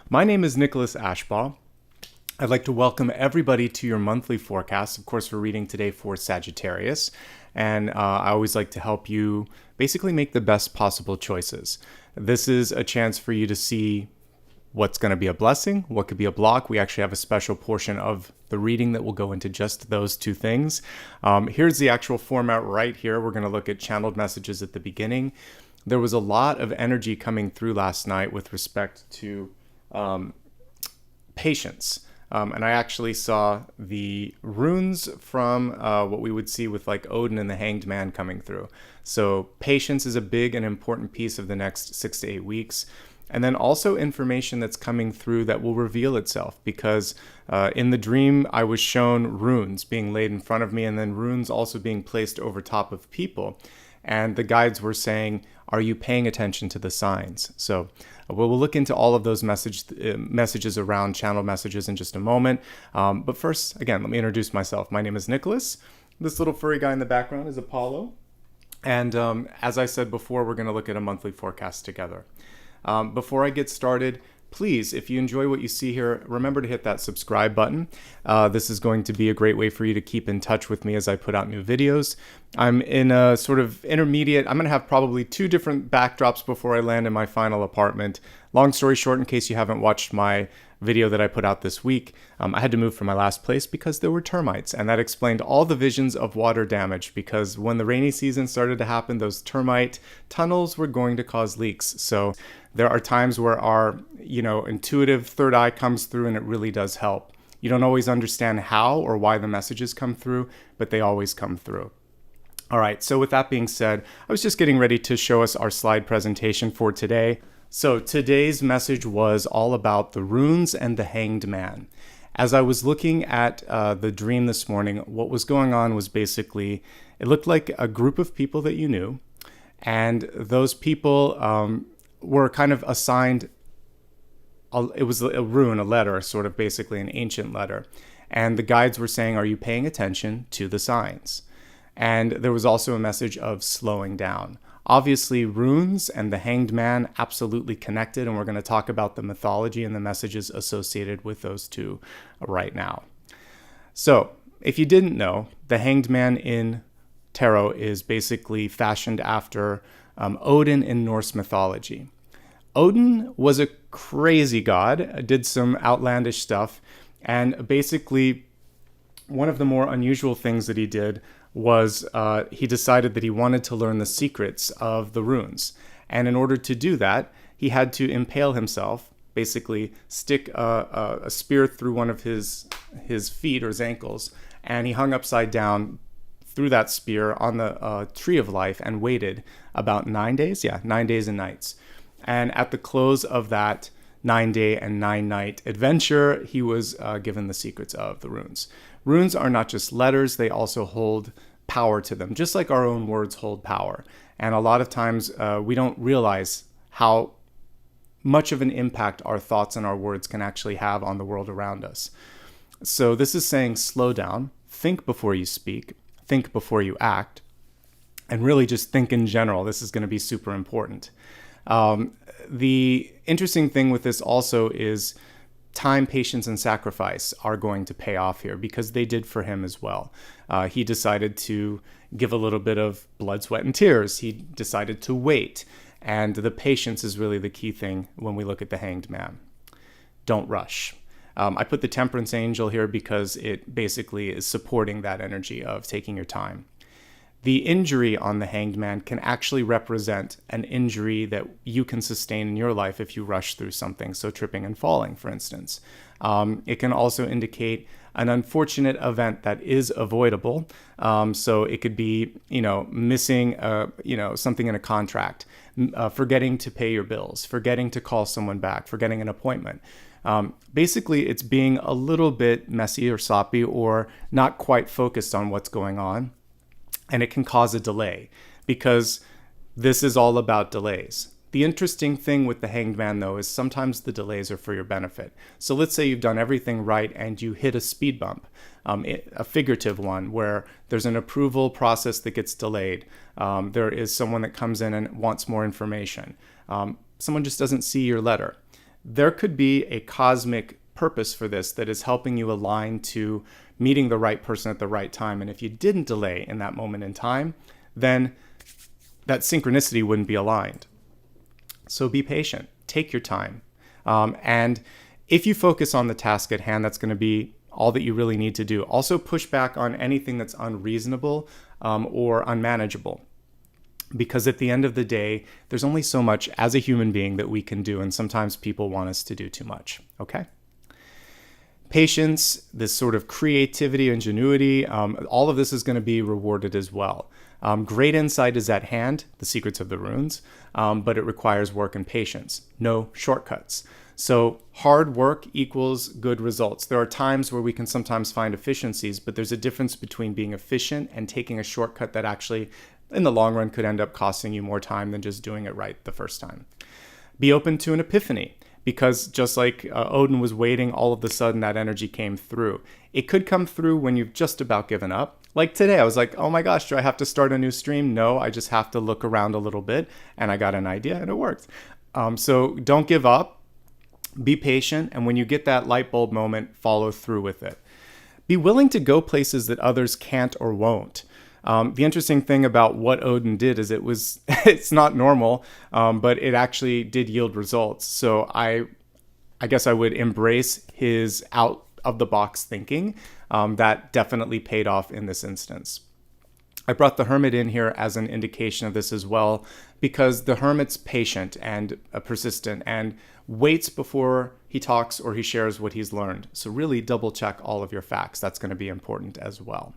My name is Nicholas Ashbaugh. I'd like to welcome everybody to your monthly forecast. Of course, we're reading today for Sagittarius, and I always like to help you basically make the best possible choices. This is a chance for you to see what's going to be a blessing, what could be a block. We actually have a special portion of the reading that will go into just those two things. Here's the actual format right here. We're going to look at channeled messages at the beginning. There was a lot of energy coming through last night with respect to patience. And I actually saw the runes from what we would see with like Odin and the Hanged Man coming through. So patience is a big and important piece of the next 6 to 8 weeks. And then also information that's coming through that will reveal itself, because in the dream I was shown runes being laid in front of me, and then runes also being placed over top of people. And the guides were saying, are you paying attention to the signs? So we'll look into all of those messages around channel messages in just a moment. But first, again, let me introduce myself. My name is Nicholas. This little furry guy in the background is Apollo. And as I said before, we're going to look at a monthly forecast together. Before I get started, please, if you enjoy what you see here, remember to hit that subscribe button. This is going to be a great way for you to keep in touch with me as I put out new videos. I'm in a sort of intermediate, I'm going to have probably 2 different backdrops before I land in my final apartment. Long story short, in case you haven't watched my video that I put out this week, I had to move from my last place because there were termites, and that explained all the visions of water damage, because when the rainy season started to happen, those termite tunnels were going to cause leaks. So there are times where our, intuitive third eye comes through, and it really does help. You don't always understand how or why the messages come through, but they always come through. All right, so with that being said, I was just getting ready to show us our slide presentation for today. So today's message was all about the runes and the Hanged Man. As I was looking at the dream this morning, what was going on was basically, it looked like a group of people that you knew, and those people were kind of assigned, it was a rune, a letter, sort of basically an ancient letter. And the guides were saying, are you paying attention to the signs? And there was also a message of slowing down. Obviously, runes and the Hanged Man absolutely connected, and we're going to talk about the mythology and the messages associated with those two right now. So, if you didn't know, the Hanged Man in tarot is basically fashioned after Odin in Norse mythology. Odin was a crazy god, did some outlandish stuff, and basically one of the more unusual things that he did was he decided that he wanted to learn the secrets of the runes. And in order to do that, he had to impale himself, basically stick a spear through one of his feet or his ankles, and he hung upside down through that spear on the tree of life and waited about 9 days. 9 days and nights. And at the close of that 9-day and 9-night adventure, he was given the secrets of the runes. Runes are not just letters, they also hold power to them, just like our own words hold power. And a lot of times we don't realize how much of an impact our thoughts and our words can actually have on the world around us. So this is saying slow down, think before you speak, think before you act, and really just think in general. This is going to be super important. The interesting thing with this also is time, patience, and sacrifice are going to pay off here, because they did for him as well. He decided to give a little bit of blood, sweat, and tears. He decided to wait. And the patience is really the key thing when we look at the Hanged Man. Don't rush. I put the Temperance Angel here because it basically is supporting that energy of taking your time. The injury on the Hanged Man can actually represent an injury that you can sustain in your life if you rush through something, so tripping and falling, for instance. It can also indicate an unfortunate event that is avoidable. So it could be, missing, something in a contract, forgetting to pay your bills, forgetting to call someone back, forgetting an appointment. Basically, it's being a little bit messy or sloppy or not quite focused on what's going on. And it can cause a delay, because this is all about delays. The interesting thing with the Hanged Man, though, is sometimes the delays are for your benefit. So let's say you've done everything right and you hit a speed bump, a figurative one, where there's an approval process that gets delayed. There is someone that comes in and wants more information. Someone just doesn't see your letter. there could be a cosmic purpose for this that is helping you align to meeting the right person at the right time. And if you didn't delay in that moment in time, then that synchronicity wouldn't be aligned. So be patient, take your time. And if you focus on the task at hand, that's going to be all that you really need to do. Also push back on anything that's unreasonable or unmanageable. Because at the end of the day, there's only so much as a human being that we can do. And sometimes people want us to do too much. Okay? Patience, this sort of creativity, ingenuity, all of this is going to be rewarded as well. Great insight is at hand, the secrets of the runes, but it requires work and patience. No shortcuts. So hard work equals good results. There are times where we can sometimes find efficiencies, but there's a difference between being efficient and taking a shortcut that actually, in the long run, could end up costing you more time than just doing it right the first time. Be open to an epiphany, because just like Odin was waiting, all of a sudden that energy came through. It could come through when you've just about given up. Like today, I was like, oh my gosh, do I have to start a new stream? No, I just have to look around a little bit, and I got an idea, and it worked. So don't give up. Be patient, and when you get that light bulb moment, follow through with it. Be willing to go places that others can't or won't. The interesting thing about what Odin did is it's not normal, but it actually did yield results. So I guess I would embrace his out of the box thinking. That definitely paid off in this instance. I brought the hermit in here as an indication of this as well, because the hermit's patient and persistent and waits before he talks or he shares what he's learned. So really double check all of your facts. That's going to be important as well.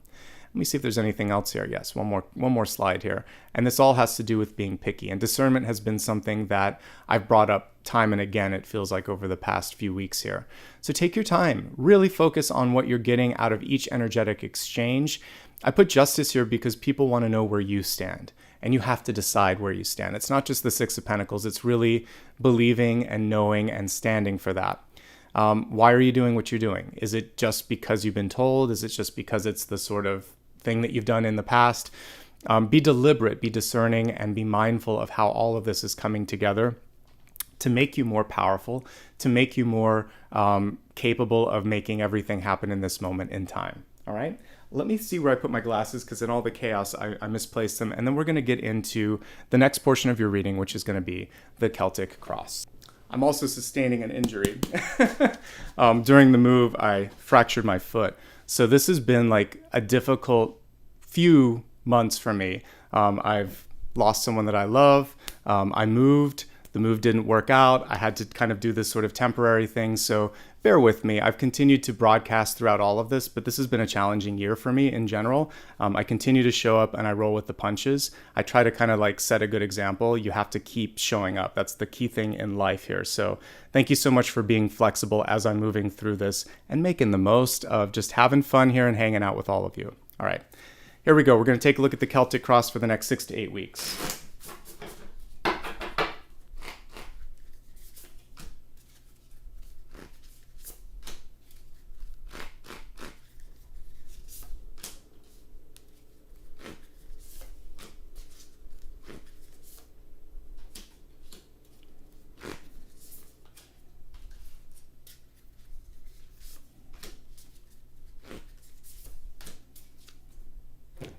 Let me see if there's anything else here. Yes, one more slide here. And this all has to do with being picky. And discernment has been something that I've brought up time and again, it feels like, over the past few weeks here. So take your time. Really focus on what you're getting out of each energetic exchange. I put justice here because people want to know where you stand. And you have to decide where you stand. It's not just the Six of Pentacles. It's really believing and knowing and standing for that. Why are you doing what you're doing? Is it just because you've been told? Is it just because it's the sort of thing that you've done in the past? Be deliberate, be discerning, and be mindful of how all of this is coming together to make you more powerful, to make you more capable of making everything happen in this moment in time. All right? Let me see where I put my glasses, because in all the chaos, I misplaced them. And then we're going to get into the next portion of your reading, which is going to be the Celtic Cross. I'm also sustaining an injury. During the move, I fractured my foot. So this has been like a difficult few months for me. I've lost someone that I love. I moved. The move didn't work out. I had to kind of do this sort of temporary thing. So bear with me. I've continued to broadcast throughout all of this, but this has been a challenging year for me in general. I continue to show up and I roll with the punches. I try to kind of like set a good example. You have to keep showing up. That's the key thing in life here. So thank you so much for being flexible as I'm moving through this and making the most of just having fun here and hanging out with all of you. All right, here we go. We're going to take a look at the Celtic Cross for the next 6 to 8 weeks.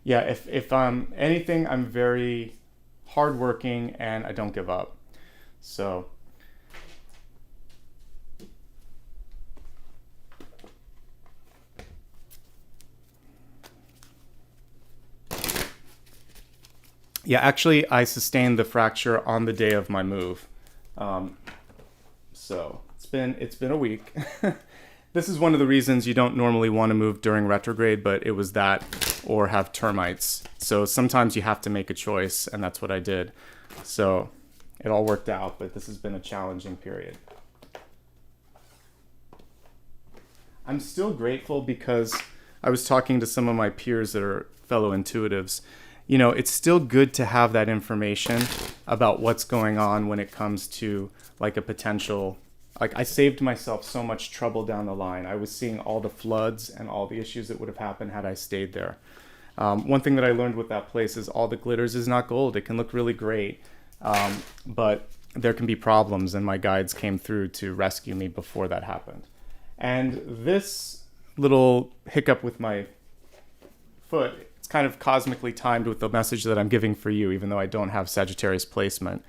Yeah, if I'm anything, I'm very hardworking and I don't give up. So yeah, actually I sustained the fracture on the day of my move. So it's been a week. This is one of the reasons you don't normally want to move during retrograde, but it was that or have termites. So sometimes you have to make a choice, and that's what I did. So it all worked out, but this has been a challenging period. I'm still grateful because I was talking to some of my peers that are fellow intuitives. You know, it's still good to have that information about what's going on when it comes to like a potential. Like I saved myself so much trouble down the line. I was seeing all the floods and all the issues that would have happened had I stayed there. One thing that I learned with that place is all that glitters is not gold. It can look really great, but there can be problems, and my guides came through to rescue me before that happened. And this little hiccup with my foot, it's kind of cosmically timed with the message that I'm giving for you, even though I don't have Sagittarius placement.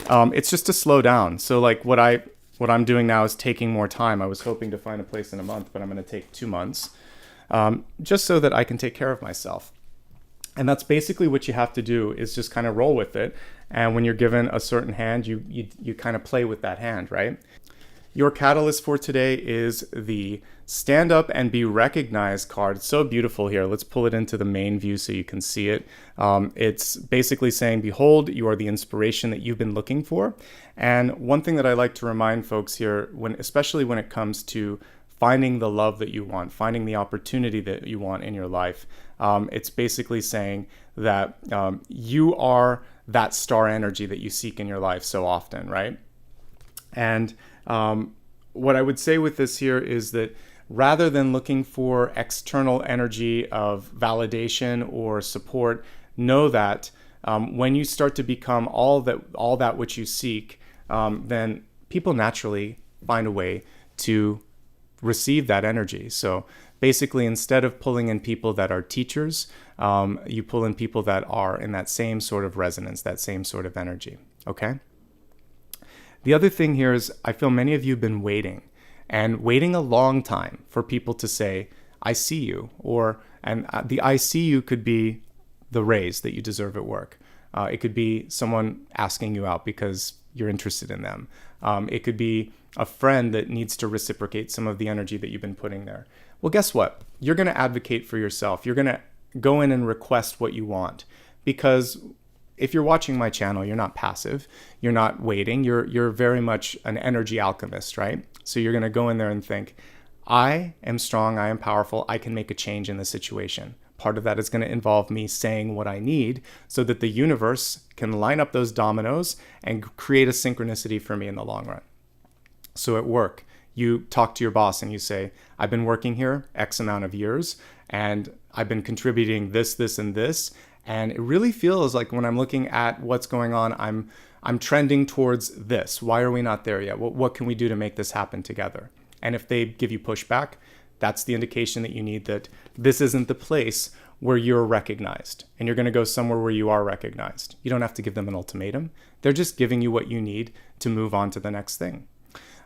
It's just to slow down. So like what I'm doing now is taking more time. I was hoping to find a place in a month, but I'm going to take 2 months, just so that I can take care of myself. And that's basically what you have to do, is just kind of roll with it. And when you're given a certain hand, you kind of play with that hand, right? Your catalyst for today is the Stand Up and Be Recognized card. It's so beautiful here. Let's pull it into the main view so you can see it. It's basically saying, behold, you are the inspiration that you've been looking for. And one thing that I like to remind folks here, especially when it comes to finding the love that you want, finding the opportunity that you want in your life, it's basically saying that you are that star energy that you seek in your life so often, right? And what I would say with this here is that rather than looking for external energy of validation or support, know that when you start to become all that which you seek, then people naturally find a way to receive that energy. So basically, instead of pulling in people that are teachers, you pull in people that are in that same sort of resonance, that same sort of energy. Okay? The other thing here is, I feel many of you have been waiting a long time for people to say, I see you. And the I see you could be the raise that you deserve at work. It could be someone asking you out because you're interested in them. It could be a friend that needs to reciprocate some of the energy that you've been putting there. Well, guess what? You're going to advocate for yourself. You're going to go in and request what you want, because if you're watching my channel, you're not passive. You're not waiting. You're very much an energy alchemist, right? So you're going to go in there and think, I am strong, I am powerful, I can make a change in this situation. Part of that is going to involve me saying what I need so that the universe can line up those dominoes and create a synchronicity for me in the long run. So at work, you talk to your boss and you say, I've been working here X amount of years, and I've been contributing this, and this. And it really feels like when I'm looking at what's going on, I'm trending towards this. Why are we not there yet? What can we do to make this happen together? And if they give you pushback, that's the indication that you need that this isn't the place where you're recognized. And you're going to go somewhere where you are recognized. You don't have to give them an ultimatum. They're just giving you what you need to move on to the next thing.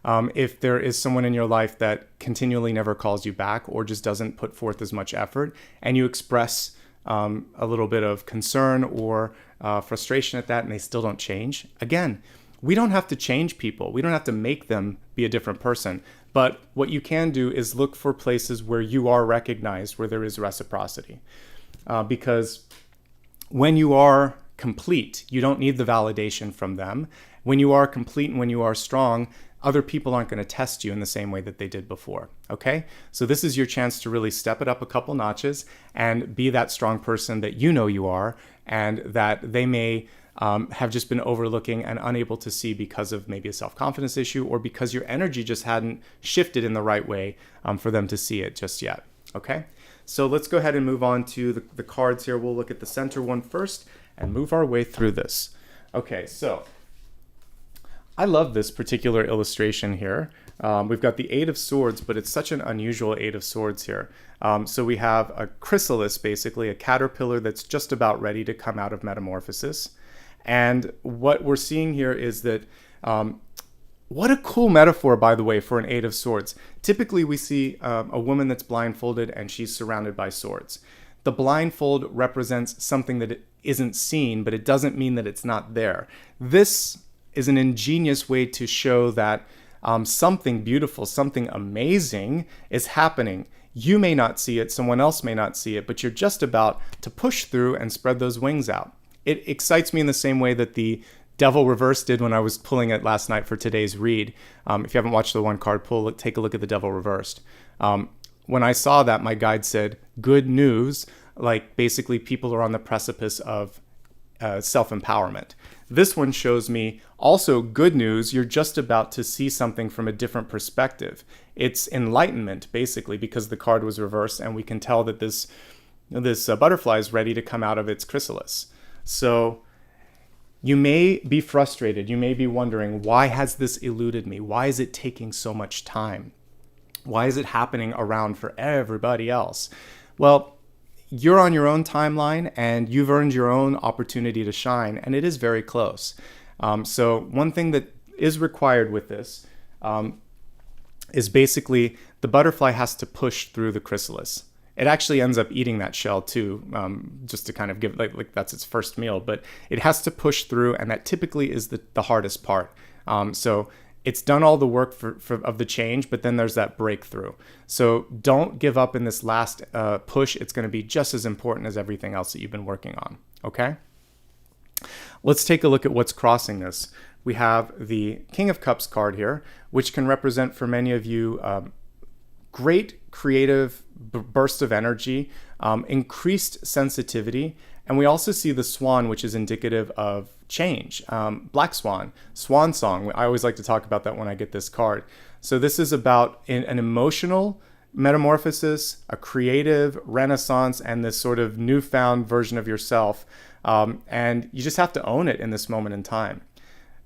If there is someone in your life that continually never calls you back or just doesn't put forth as much effort, and you express a little bit of concern or frustration at that, and they still don't change. Again, we don't have to change people. We don't have to make them be a different person. But what you can do is look for places where you are recognized, where there is reciprocity. Because when you are complete, you don't need the validation from them. When you are complete and when you are strong, other people aren't going to test you in the same way that they did before, okay? So this is your chance to really step it up a couple notches and be that strong person that you know you are, and that they may have just been overlooking and unable to see because of maybe a self-confidence issue, or because your energy just hadn't shifted in the right way for them to see it just yet, okay? So let's go ahead and move on to the cards here. We'll look at the center one first and move our way through this. Okay, so I love this particular illustration here. We've got the Eight of Swords, but it's such an unusual Eight of Swords here. So we have a chrysalis, basically a caterpillar that's just about ready to come out of metamorphosis. And what we're seeing here is that, what a cool metaphor, by the way, for an Eight of Swords. Typically we see a woman that's blindfolded and she's surrounded by swords. The blindfold represents something that isn't seen, but it doesn't mean that it's not there. This is an ingenious way to show that something beautiful, something amazing is happening. You may not see it, someone else may not see it, but you're just about to push through and spread those wings out. It excites me in the same way that the Devil Reversed did when I was pulling it last night for today's read. If you haven't watched the one card pull, take a look at the Devil Reversed. When I saw that, my guide said, good news, like basically people are on the precipice of self-empowerment. This one shows me also good news. You're just about to see something from a different perspective. It's enlightenment, basically, because the card was reversed, and we can tell that this butterfly is ready to come out of its chrysalis. So You may be frustrated. You may be wondering, why has this eluded me? Why is it taking so much time? Why is it happening around for everybody else? Well, you're on your own timeline and you've earned your own opportunity to shine, and it is very close. So one thing that is required with this is basically the butterfly has to push through the chrysalis. It actually ends up eating that shell too, just to kind of give, like that's its first meal, but it has to push through, and that typically is the hardest part. So it's done all the work of the change, but then there's that breakthrough. So don't give up in this last push. It's going to be just as important as everything else that you've been working on, okay? Let's take a look at what's crossing this. We have the King of Cups card here, which can represent for many of you great creative bursts of energy, increased sensitivity, and we also see the swan, which is indicative of change. Black swan, swan song. I always like to talk about that when I get this card. So this is about an emotional metamorphosis, a creative renaissance, and this sort of newfound version of yourself. And you just have to own it in this moment in time.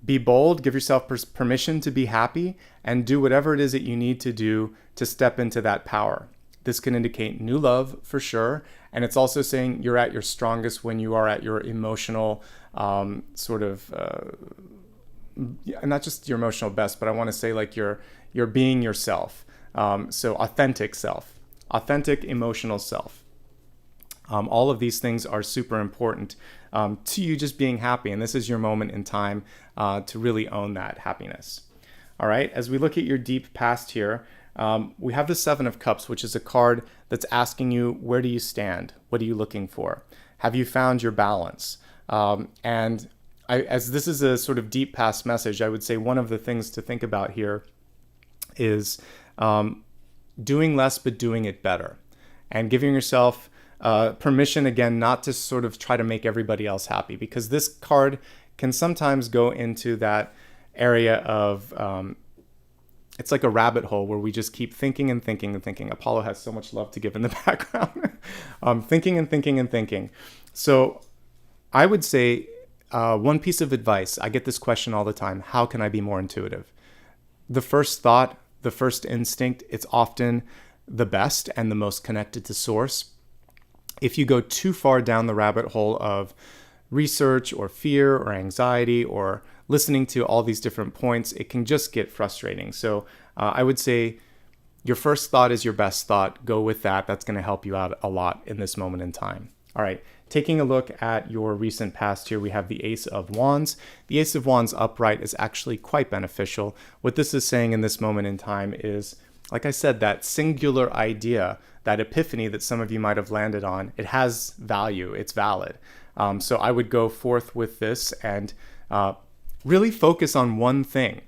Be bold, give yourself permission to be happy, and do whatever it is that you need to do to step into that power. This can indicate new love for sure. And it's also saying you're at your strongest when you are at your emotional not just your emotional best, but I want to say like you're being yourself. So authentic self, authentic emotional self. All of these things are super important to you just being happy. And this is your moment in time to really own that happiness. All right, as we look at your deep past here, we have the Seven of Cups, which is a card that's asking you, where do you stand? What are you looking for? Have you found your balance? As this is a sort of deep past message, I would say one of the things to think about here is doing less, but doing it better. And giving yourself permission, again, not to sort of try to make everybody else happy, because this card can sometimes go into that area of it's like a rabbit hole where we just keep thinking and thinking and thinking. Apollo has so much love to give in the background. Thinking and thinking and thinking. So I would say one piece of advice, I get this question all the time: how can I be more intuitive? The first thought, the first instinct, it's often the best and the most connected to source. If you go too far down the rabbit hole of research or fear or anxiety or listening to all these different points, it can just get frustrating. So I would say your first thought is your best thought. Go with that. That's going to help you out a lot in this moment in time. All right, taking a look at your recent past here, we have the Ace of Wands. The Ace of Wands upright is actually quite beneficial. What this is saying in this moment in time is, like I said, that singular idea, that epiphany that some of you might have landed on, it has value, it's valid. So I would go forth with this and really focus on one thing.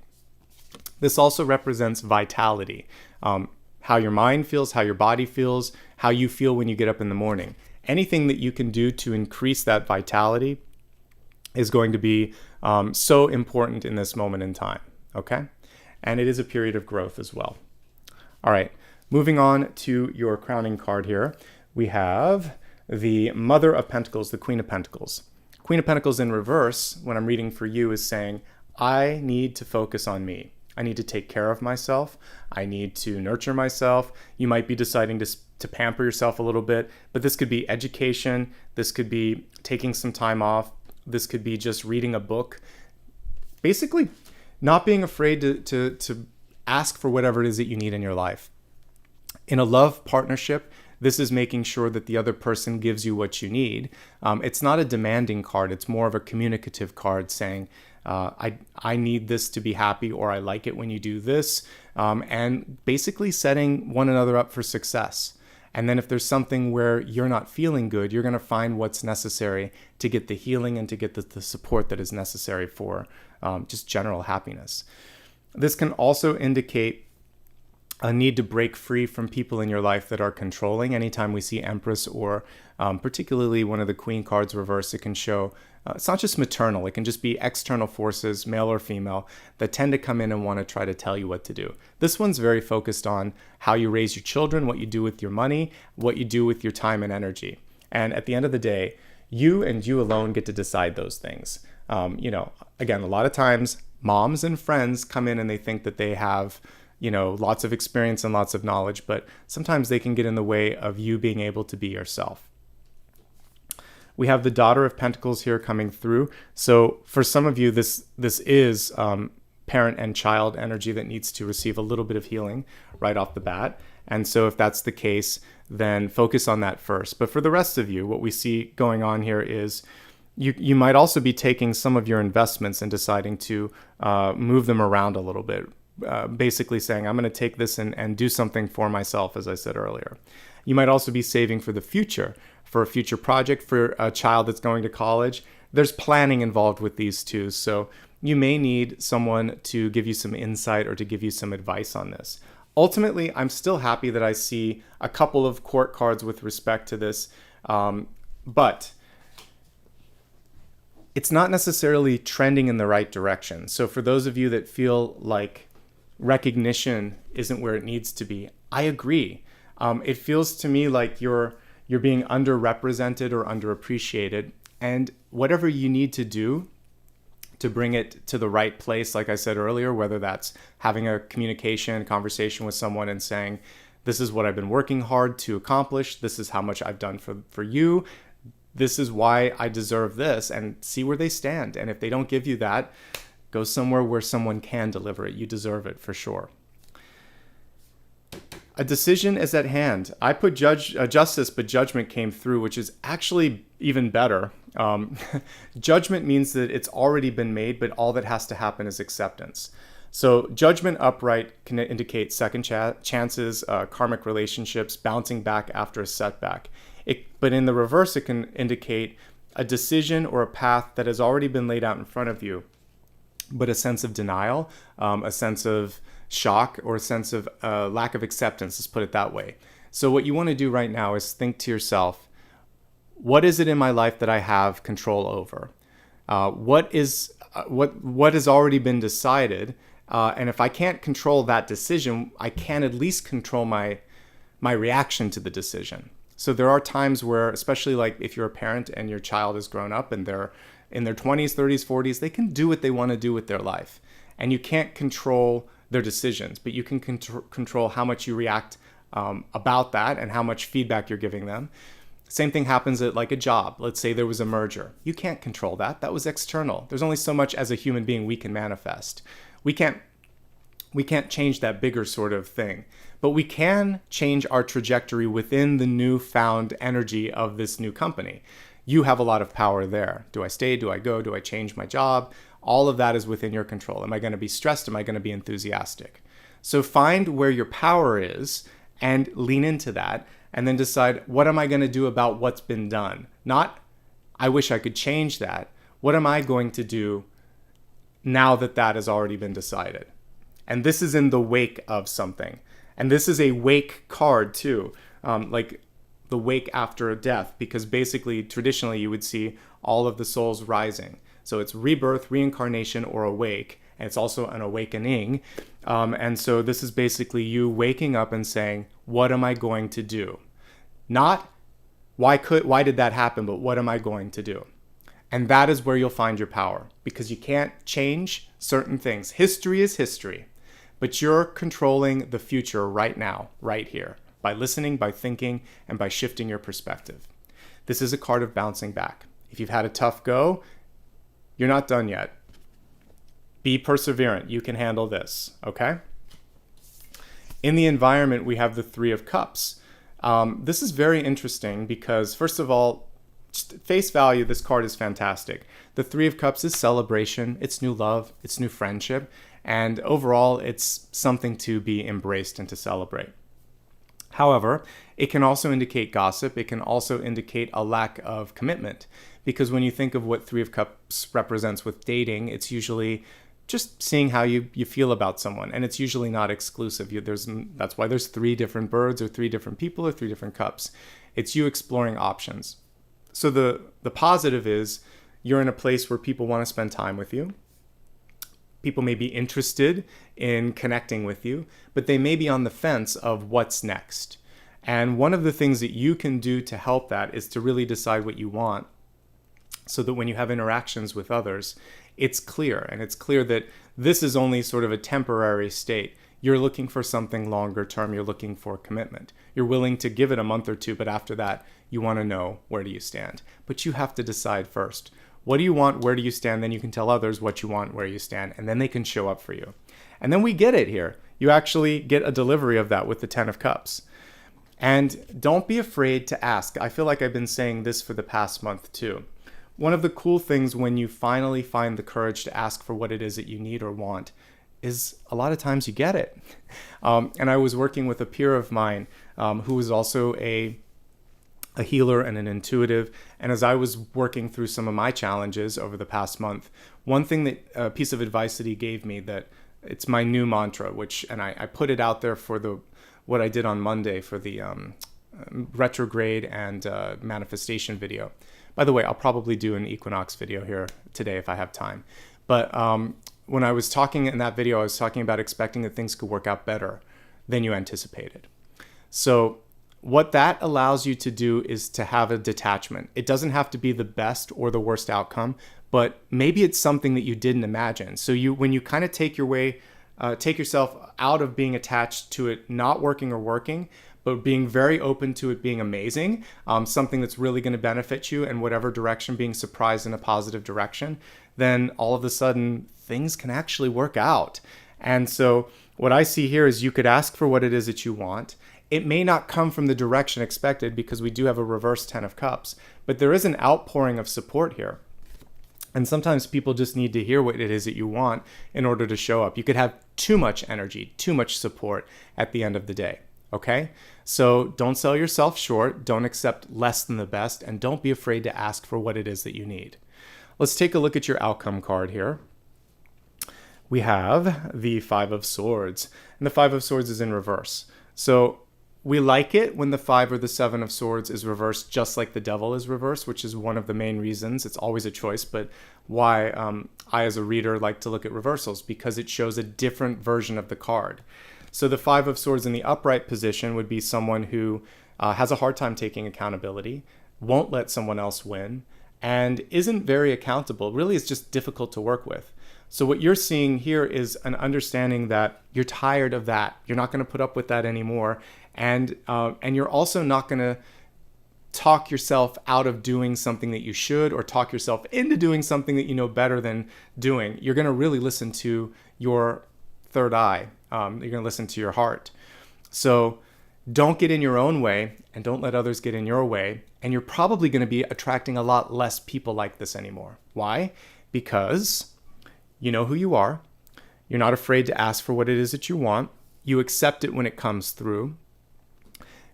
This also represents vitality, how your mind feels, how your body feels, how you feel when you get up in the morning. Anything that you can do to increase that vitality is going to be so important in this moment in time, okay? And it is a period of growth as well. All right, moving on to your crowning card here, we have the Mother of Pentacles, the Queen of Pentacles. Queen of Pentacles in reverse, when I'm reading for you, is saying, I need to focus on me. I need to take care of myself. I need to nurture myself. You might be deciding to pamper yourself a little bit, but this could be education. This could be taking some time off. This could be just reading a book. Basically, not being afraid to ask for whatever it is that you need in your life. In a love partnership, this is making sure that the other person gives you what you need. It's not a demanding card. It's more of a communicative card saying, I need this to be happy, or I like it when you do this, and basically setting one another up for success. And then if there's something where you're not feeling good, you're going to find what's necessary to get the healing and to get the support that is necessary for just general happiness. This can also indicate a need to break free from people in your life that are controlling. Anytime we see Empress or particularly one of the Queen cards reversed, it can show, it's not just maternal, it can just be external forces, male or female, that tend to come in and want to try to tell you what to do. This one's very focused on how you raise your children, what you do with your money, what you do with your time and energy. And at the end of the day, you and you alone get to decide those things. Again, a lot of times moms and friends come in and they think that they have, lots of experience and lots of knowledge, but sometimes they can get in the way of you being able to be yourself. We have the Daughter of Pentacles here coming through. So for some of you, this is parent and child energy that needs to receive a little bit of healing right off the bat. And so if that's the case, then focus on that first. But for the rest of you, what we see going on here is you might also be taking some of your investments and deciding to move them around a little bit. Basically saying, I'm going to take this and do something for myself, as I said earlier. You might also be saving for the future, for a future project, for a child that's going to college. There's planning involved with these two. So you may need someone to give you some insight or to give you some advice on this. Ultimately, I'm still happy that I see a couple of court cards with respect to this, but it's not necessarily trending in the right direction. So for those of you that feel like recognition isn't where it needs to be, I agree. It feels to me like you're being underrepresented or underappreciated, and whatever you need to do to bring it to the right place, like I said earlier, whether that's having a conversation with someone and saying, this is what I've been working hard to accomplish, this is how much I've done for you, this is why I deserve this, and see where they stand. And if they don't give you that, go somewhere where someone can deliver it. You deserve it for sure. A decision is at hand. I put justice, but judgment came through, which is actually even better. Judgment means that it's already been made, but all that has to happen is acceptance. So judgment upright can indicate second chances, karmic relationships, bouncing back after a setback. But in the reverse, it can indicate a decision or a path that has already been laid out in front of you, but a sense of denial, a sense of shock, or a sense of lack of acceptance, let's put it that way. So what you want to do right now is think to yourself, what is it in my life that I have control over? What has already been decided? And if I can't control that decision, I can at least control my reaction to the decision. So there are times where, especially like if you're a parent and your child is grown up and they're in their 20s, 30s, 40s, they can do what they want to do with their life. And you can't control their decisions, but you can control how much you react about that and how much feedback you're giving them. Same thing happens at like a job. Let's say there was a merger. You can't control that. That was external. There's only so much as a human being we can manifest. We can't change that bigger sort of thing, but we can change our trajectory within the newfound energy of this new company. You have a lot of power there. Do I stay? Do I go? Do I change my job? All of that is within your control. Am I going to be stressed? Am I going to be enthusiastic? So find where your power is and lean into that, and then decide, what am I going to do about what's been done? Not, I wish I could change that. What am I going to do now that that has already been decided? And this is in the wake of something. And this is a wake card too, like the wake after a death, because basically, traditionally, you would see all of the souls rising. So it's rebirth, reincarnation, or awake. And it's also an awakening. And so this is basically you waking up and saying, what am I going to do? Not why did that happen, but what am I going to do? And that is where you'll find your power, because you can't change certain things. History is history, but you're controlling the future right now, right here, by listening, by thinking, and by shifting your perspective. This is a card of bouncing back. If you've had a tough go, you're not done yet. Be perseverant. You can handle this, okay? In the environment, we have the Three of Cups. This is very interesting because, first of all, just face value, this card is fantastic. The Three of Cups is celebration, it's new love, it's new friendship, and overall, it's something to be embraced and to celebrate. However, it can also indicate gossip. It can also indicate a lack of commitment, because when you think of what Three of Cups represents with dating, it's usually just seeing how you feel about someone, and it's usually not exclusive. That's why there's three different birds, or three different people, or three different cups. It's you exploring options. So the positive is you're in a place where people want to spend time with you. People may be interested in connecting with you, but they may be on the fence of what's next. And one of the things that you can do to help that is to really decide what you want. so that when you have interactions with others, it's clear. And it's clear that this is only sort of a temporary state. You're looking for something longer term. You're looking for commitment. You're willing to give it a month or two, but after that, you want to know, where do you stand? But you have to decide first. What do you want? Where do you stand? Then you can tell others what you want, where you stand, and then they can show up for you. And then we get it here. You actually get a delivery of that with the 10 of Cups. And don't be afraid to ask. I feel like I've been saying this for the past month too. One of the cool things when you finally find the courage to ask for what it is that you need or want is a lot of times you get it. And I was working with a peer of mine who was also a healer and an intuitive. And as I was working through some of my challenges over the past month, one thing that a piece of advice that he gave me, that it's my new mantra, and I put it out there for what I did on Monday for the retrograde and manifestation video. By the way, I'll probably do an equinox video here today if I have time. But when I was talking in that video, I was talking about expecting that things could work out better than you anticipated. So what that allows you to do is to have a detachment. It doesn't have to be the best or the worst outcome, but maybe it's something that you didn't imagine. So when you kind of take yourself out of being attached to it not working or working, but being very open to it being amazing, something that's really going to benefit you in whatever direction, being surprised in a positive direction, then all of a sudden things can actually work out. And so what I see here is you could ask for what it is that you want. It may not come from the direction expected because we do have a reverse 10 of Cups, but there is an outpouring of support here. And sometimes people just need to hear what it is that you want in order to show up. You could have too much energy, too much support at the end of the day. Okay? So don't sell yourself short, don't accept less than the best, and don't be afraid to ask for what it is that you need. Let's take a look at your outcome card here. We have the 5 of Swords, and the 5 of Swords is in reverse. So we like it when the 5 or the 7 of Swords is reversed, just like the Devil is reversed, which is one of the main reasons. It's always a choice, but why I as a reader like to look at reversals, because it shows a different version of the card. So the 5 of Swords in the upright position would be someone who has a hard time taking accountability, won't let someone else win, and isn't very accountable. Really, it's just difficult to work with. So what you're seeing here is an understanding that you're tired of that. You're not going to put up with that anymore. And you're also not going to talk yourself out of doing something that you should, or talk yourself into doing something that you know better than doing. You're going to really listen to your third eye. You're going to listen to your heart. So don't get in your own way, and don't let others get in your way. And you're probably going to be attracting a lot less people like this anymore. Why? Because you know who you are. You're not afraid to ask for what it is that you want. You accept it when it comes through.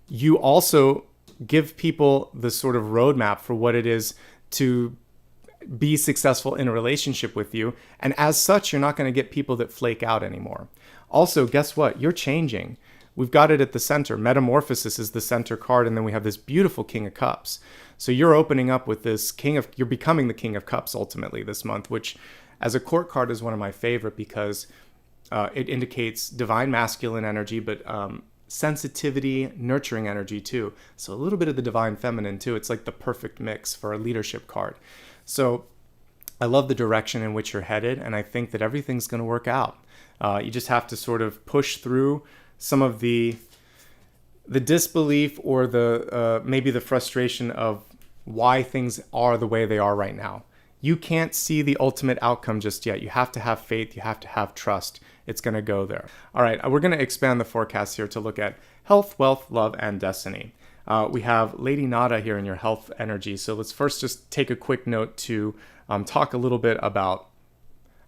You also give people the sort of roadmap for what it is to be successful in a relationship with you. And as such, you're not going to get people that flake out anymore. Also, guess what? You're changing. We've got it at the center. Metamorphosis is the center card, and then we have this beautiful King of Cups. So you're opening up with this you're becoming the King of Cups ultimately this month, which as a court card is one of my favorite because it indicates divine masculine energy, but sensitivity, nurturing energy too. So a little bit of the divine feminine too. It's like the perfect mix for a leadership card. So I love the direction in which you're headed, and I think that everything's going to work out. You just have to sort of push through some of the disbelief or maybe the frustration of why things are the way they are right now. You can't see the ultimate outcome just yet. You have to have faith. You have to have trust. It's going to go there. All right, we're going to expand the forecast here to look at health, wealth, love, and destiny. We have Lady Nada here in your health energy. So let's first just take a quick note to talk a little bit about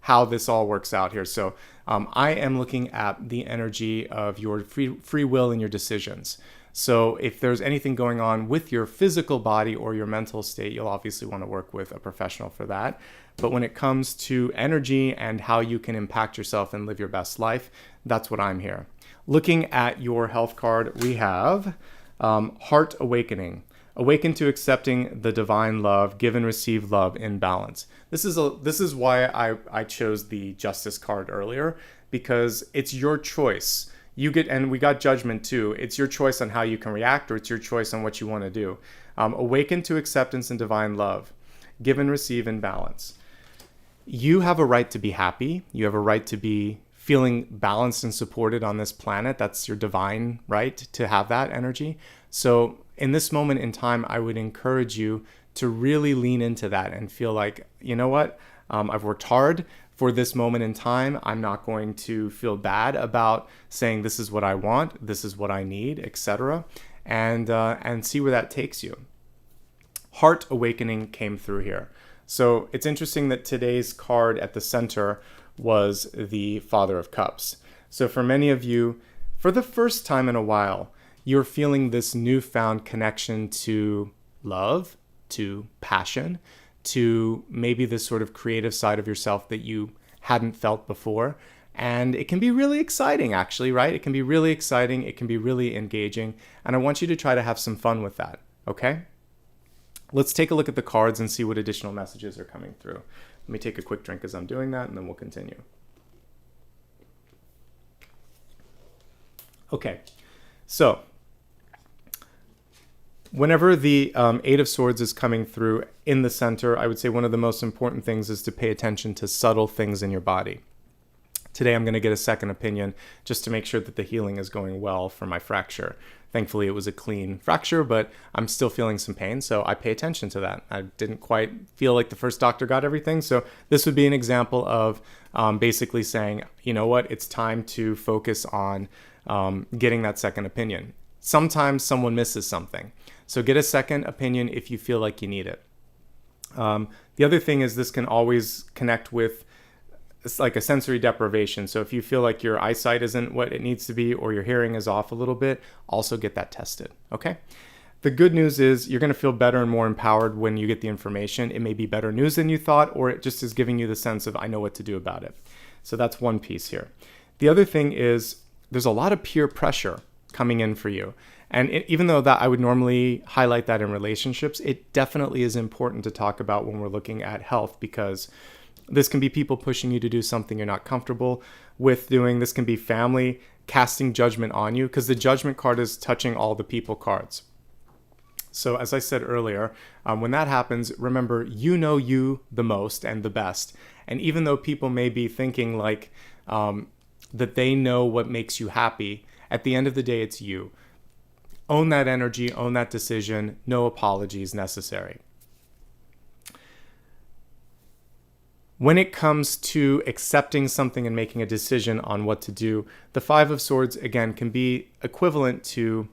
how this all works out here. So I am looking at the energy of your free will and your decisions. So if there's anything going on with your physical body or your mental state, you'll obviously want to work with a professional for that. But when it comes to energy and how you can impact yourself and live your best life, that's what I'm here. Looking at your health card, we have Heart Awakening. Awaken to accepting the divine love, give and receive love in balance. This is why I chose the Justice card earlier, because it's your choice. And we got Judgment too. It's your choice on how you can react, or it's your choice on what you want to do. Awaken to acceptance and divine love. give and receive in balance. You have a right to be happy. You have a right to be feeling balanced and supported on this planet. That's your divine right to have that energy. So in this moment in time, I would encourage you to really lean into that and feel like, you know what? I've worked hard for this moment in time. I'm not going to feel bad about saying this is what I want, this is what I need, etc. And see where that takes you. Heart awakening came through here. So it's interesting that today's card at the center was the Father of Cups. So for many of you, for the first time in a while, you're feeling this newfound connection to love, to passion, to maybe this sort of creative side of yourself that you hadn't felt before. And it can be really exciting, actually, right? It can be really exciting. It can be really engaging. And I want you to try to have some fun with that, okay? Let's take a look at the cards and see what additional messages are coming through. Let me take a quick drink as I'm doing that, and then we'll continue. Okay, so whenever the Eight of Swords is coming through in the center, I would say one of the most important things is to pay attention to subtle things in your body. Today I'm going to get a second opinion just to make sure that the healing is going well for my fracture. Thankfully, it was a clean fracture, but I'm still feeling some pain, so I pay attention to that. I didn't quite feel like the first doctor got everything, so this would be an example of basically saying, you know what, it's time to focus on getting that second opinion. Sometimes someone misses something, so get a second opinion if you feel like you need it. The other thing is this can always connect with it's like a sensory deprivation. So if you feel like your eyesight isn't what it needs to be or your hearing is off a little bit, also get that tested, okay? The good news is you're gonna feel better and more empowered when you get the information. It may be better news than you thought, or it just is giving you the sense of, I know what to do about it. So that's one piece here. The other thing is there's a lot of peer pressure coming in for you. And even though that I would normally highlight that in relationships, it definitely is important to talk about when we're looking at health, because this can be people pushing you to do something you're not comfortable with doing. This can be family casting judgment on you, because the judgment card is touching all the people cards. So as I said earlier, when that happens, remember, you know you the most and the best. And even though people may be thinking like that they know what makes you happy, at the end of the day, it's you. Own that energy, own that decision, no apologies necessary. When it comes to accepting something and making a decision on what to do, the Five of Swords, again, can be equivalent to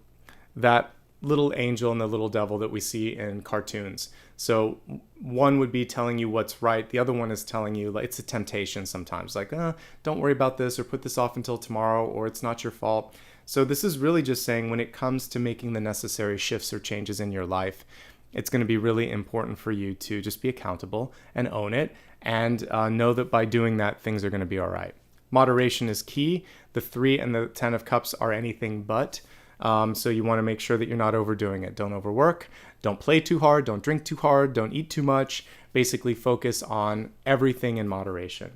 that little angel and the little devil that we see in cartoons. So one would be telling you what's right. The other one is telling you, like, it's a temptation sometimes, like, don't worry about this, or put this off until tomorrow, or it's not your fault. So this is really just saying when it comes to making the necessary shifts or changes in your life, it's going to be really important for you to just be accountable and own it, and know that by doing that, things are going to be all right. Moderation is key. The 3 and the 10 of Cups are anything but. So you want to make sure that you're not overdoing it. Don't overwork. Don't play too hard. Don't drink too hard. Don't eat too much. Basically focus on everything in moderation.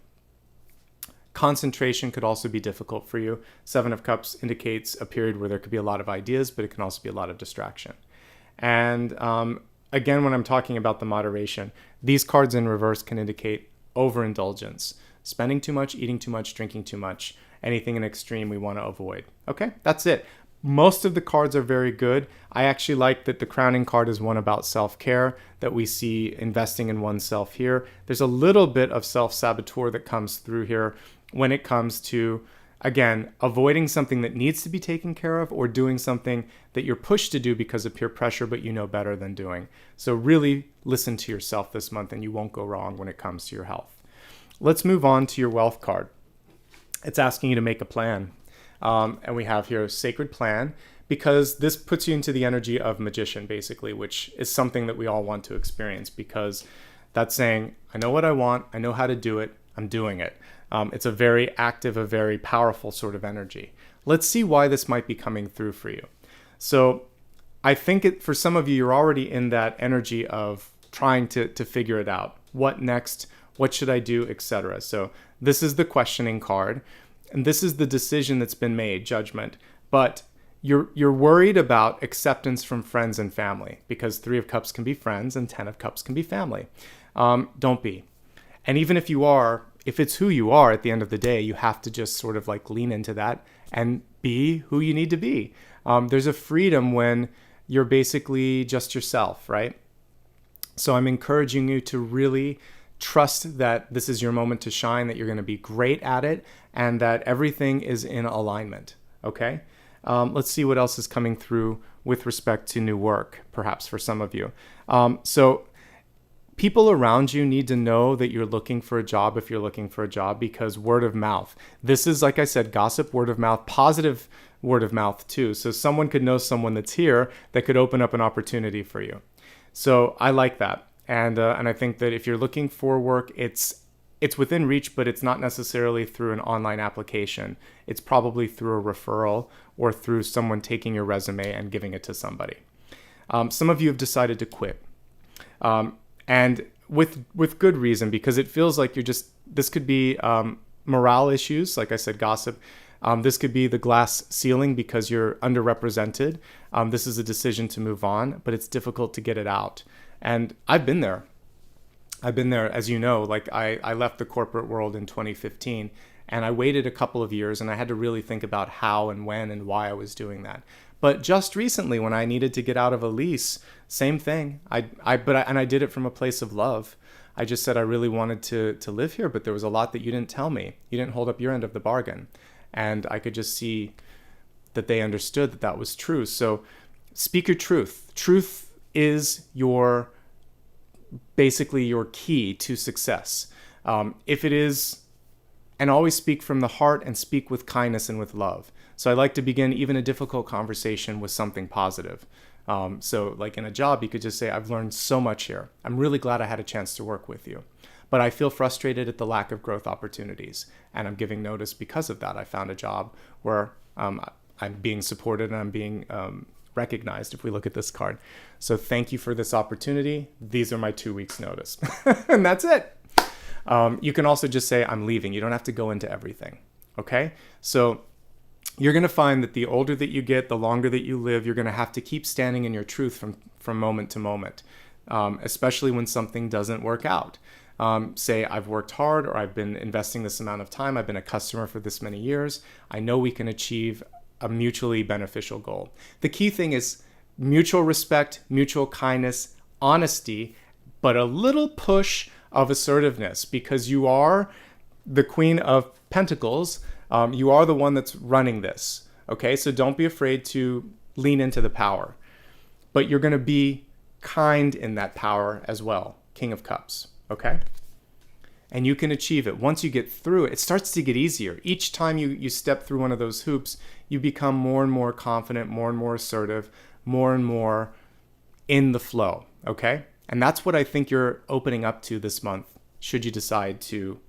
Concentration could also be difficult for you. 7 of Cups indicates a period where there could be a lot of ideas, but it can also be a lot of distraction. And again, when I'm talking about the moderation, these cards in reverse can indicate overindulgence. Spending too much, eating too much, drinking too much, anything in extreme we want to avoid. Okay, that's it. Most of the cards are very good. I actually like that the crowning card is one about self-care, that we see investing in oneself here. There's a little bit of self-saboteur that comes through here when it comes to, again, avoiding something that needs to be taken care of, or doing something that you're pushed to do because of peer pressure, but you know better than doing. So really listen to yourself this month, and you won't go wrong when it comes to your health. Let's move on to your wealth card. It's asking you to make a plan. And we have here sacred plan, because this puts you into the energy of magician, basically, which is something that we all want to experience, because that's saying, I know what I want, I know how to do it, I'm doing it. It's a very active, a very powerful sort of energy. Let's see why this might be coming through for you. So I think for some of you, you're already in that energy of trying to figure it out. What next? What should I do, etc. So this is the questioning card. And this is the decision that's been made, judgment. But you're worried about acceptance from friends and family, because 3 of Cups can be friends and 10 of Cups can be family. Don't be. And even if you are, if it's who you are at the end of the day, you have to just sort of like lean into that and be who you need to be. There's a freedom when you're basically just yourself, right? So I'm encouraging you to really trust that this is your moment to shine, that you're going to be great at it, and that everything is in alignment, okay? Let's see what else is coming through with respect to new work, perhaps for some of you. So people around you need to know that you're looking for a job if you're looking for a job, because word of mouth. This is, like I said, gossip, word of mouth, positive word of mouth too. So someone could know someone that's here that could open up an opportunity for you. So I like that. And I think that if you're looking for work, it's within reach, but it's not necessarily through an online application. It's probably through a referral or through someone taking your resume and giving it to somebody. Some of you have decided to quit. And with good reason, because it feels like this could be morale issues, like I said, gossip. This could be the glass ceiling because you're underrepresented. This is a decision to move on, but it's difficult to get it out. And I've been there. As you know, like I left the corporate world in 2015, and I waited a couple of years, and I had to really think about how and when and why I was doing that. But just recently, when I needed to get out of a lease, same thing. I did it from a place of love. I just said I really wanted to live here, but there was a lot that you didn't tell me. You didn't hold up your end of the bargain. And I could just see that they understood that that was true. So speak your truth. Truth is basically your key to success. If it is, and always speak from the heart and speak with kindness and with love. So I like to begin even a difficult conversation with something positive. So like in a job, you could just say, I've learned so much here. I'm really glad I had a chance to work with you. But I feel frustrated at the lack of growth opportunities. And I'm giving notice because of that. I found a job where I'm being supported and I'm being recognized, if we look at this card. So thank you for this opportunity. These are my 2 weeks notice. And that's it. You can also just say, I'm leaving. You don't have to go into everything. Okay? So you're going to find that the older that you get, the longer that you live, you're going to have to keep standing in your truth from moment to moment, especially when something doesn't work out. Say, I've worked hard, or I've been investing this amount of time. I've been a customer for this many years. I know we can achieve a mutually beneficial goal. The key thing is mutual respect, mutual kindness, honesty, but a little push of assertiveness, because you are the Queen of Pentacles. You are the one that's running this. Okay, so don't be afraid to lean into the power, but you're going to be kind in that power as well. King of Cups. Okay, and you can achieve it. Once you get through it, it starts to get easier. Each time you step through one of those hoops, you become more and more confident, more and more assertive, more and more in the flow. Okay, and that's what I think you're opening up to this month, should you decide to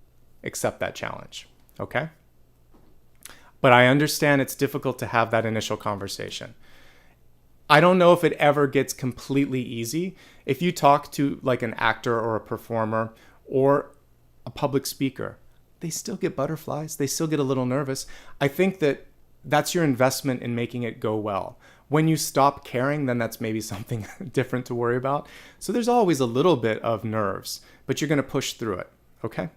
accept that challenge. Okay, but I understand it's difficult to have that initial conversation. I don't know if it ever gets completely easy. If you talk to like an actor or a performer or a public speaker, they still get butterflies. They still get a little nervous. I think that that's your investment in making it go well. When you stop caring, then that's maybe something different to worry about. So there's always a little bit of nerves, but you're going to push through it. Okay?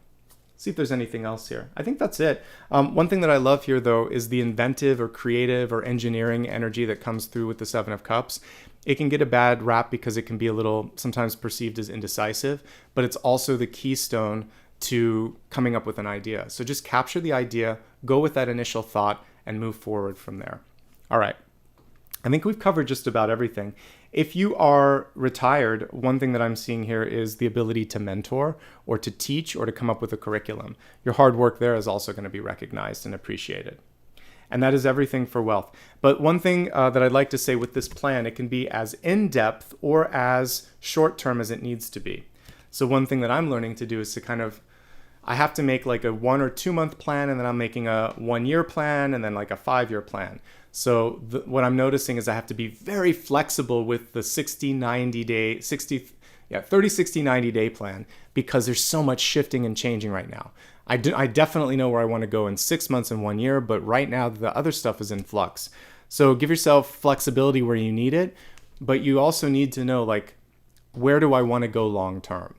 See if there's anything else here. I think that's it. One thing that I love here, though, is the inventive or creative or engineering energy that comes through with the Seven of Cups. It can get a bad rap because it can be a little sometimes perceived as indecisive, but it's also the keystone to coming up with an idea. So just capture the idea, go with that initial thought, and move forward from there. All right. I think we've covered just about everything. If you are retired, one thing that I'm seeing here is the ability to mentor or to teach or to come up with a curriculum. Your hard work there is also going to be recognized and appreciated. And that is everything for wealth. But one thing that I'd like to say with this plan, it can be as in-depth or as short-term as it needs to be. So one thing that I'm learning to do is to I have to make like a 1 or 2 month plan, and then I'm making a 1 year plan, and then like a 5 year plan. So what I'm noticing is I have to be very flexible with the 30, 60, 90 day plan, because there's so much shifting and changing right now. I definitely know where I want to go in 6 months and 1 year, but right now the other stuff is in flux. So give yourself flexibility where you need it, but you also need to know, like, where do I want to go long term?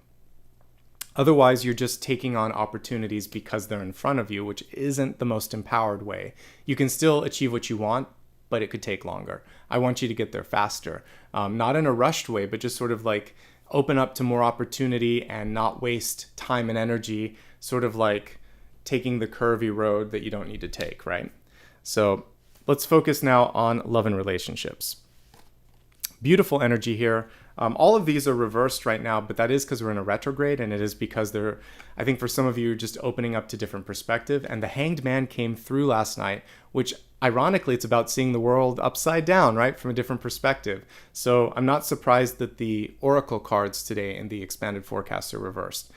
Otherwise, you're just taking on opportunities because they're in front of you, which isn't the most empowered way. You can still achieve what you want, but it could take longer. I want you to get there faster, not in a rushed way, but just sort of like open up to more opportunity and not waste time and energy, sort of like taking the curvy road that you don't need to take, right? So let's focus now on love and relationships. Beautiful energy here. All of these are reversed right now, but that is because we're in a retrograde, and it is because they're, I think for some of you, just opening up to different perspective. And the Hanged Man came through last night, which ironically, it's about seeing the world upside down, right? From a different perspective. So I'm not surprised that the oracle cards today in the expanded forecast are reversed.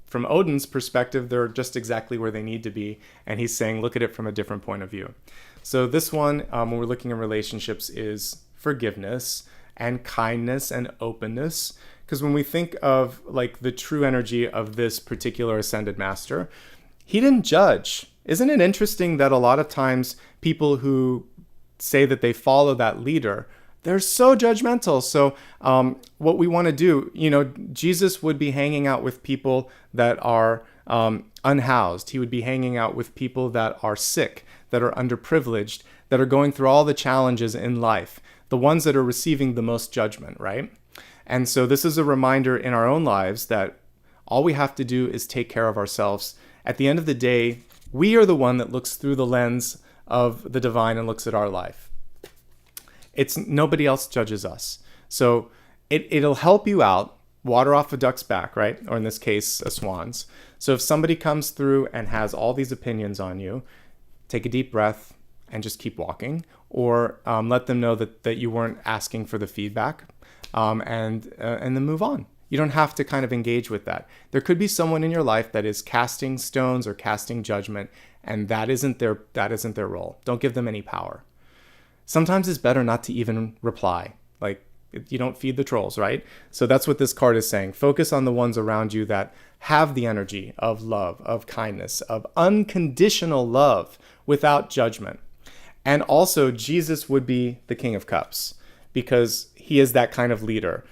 From Odin's perspective, they're just exactly where they need to be. And he's saying, look at it from a different point of view. So this one, when we're looking at relationships, is forgiveness and kindness and openness. Because when we think of like the true energy of this particular ascended master, he didn't judge. Isn't it interesting that a lot of times people who say that they follow that leader, they're so judgmental. So what we want to do, Jesus would be hanging out with people that are unhoused. He would be hanging out with people that are sick, that are underprivileged, that are going through all the challenges in life, the ones that are receiving the most judgment, right? And so this is a reminder in our own lives that all we have to do is take care of ourselves. At the end of the day, we are the one that looks through the lens of the divine and looks at our life. It's nobody else judges us. So it'll help you out, water off a duck's back, right? Or in this case, a swan's. So if somebody comes through and has all these opinions on you, take a deep breath and just keep walking, or let them know that you weren't asking for the feedback, and then move on. You don't have to kind of engage with that. There could be someone in your life that is casting stones or casting judgment, and that isn't their role. Don't give them any power. Sometimes it's better not to even reply. Like, you don't feed the trolls, right? So that's what this card is saying. Focus on the ones around you that have the energy of love, of kindness, of unconditional love without judgment. And also, Jesus would be the King of Cups because he is that kind of leader,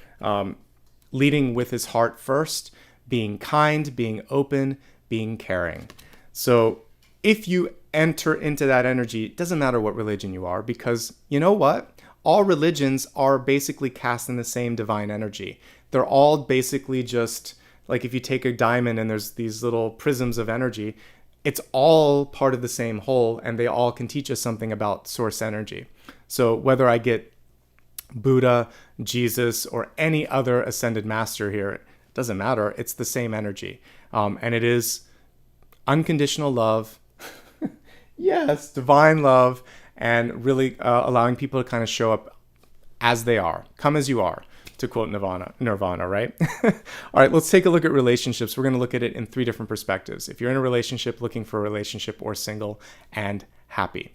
leading with his heart first, being kind, being open, being caring. So if you enter into that energy, it doesn't matter what religion you are, because you know what? All religions are basically casting the same divine energy. They're all basically just like if you take a diamond and there's these little prisms of energy, it's all part of the same whole, and they all can teach us something about source energy. So whether I get Buddha, Jesus, or any other ascended master here, it doesn't matter. It's the same energy. And it is unconditional love. Yes, divine love, and really allowing people to kind of show up as they are. Come as you are, to quote Nirvana, right? All right, let's take a look at relationships. We're going to look at it in 3 different perspectives. If you're in a relationship, looking for a relationship, or single and happy.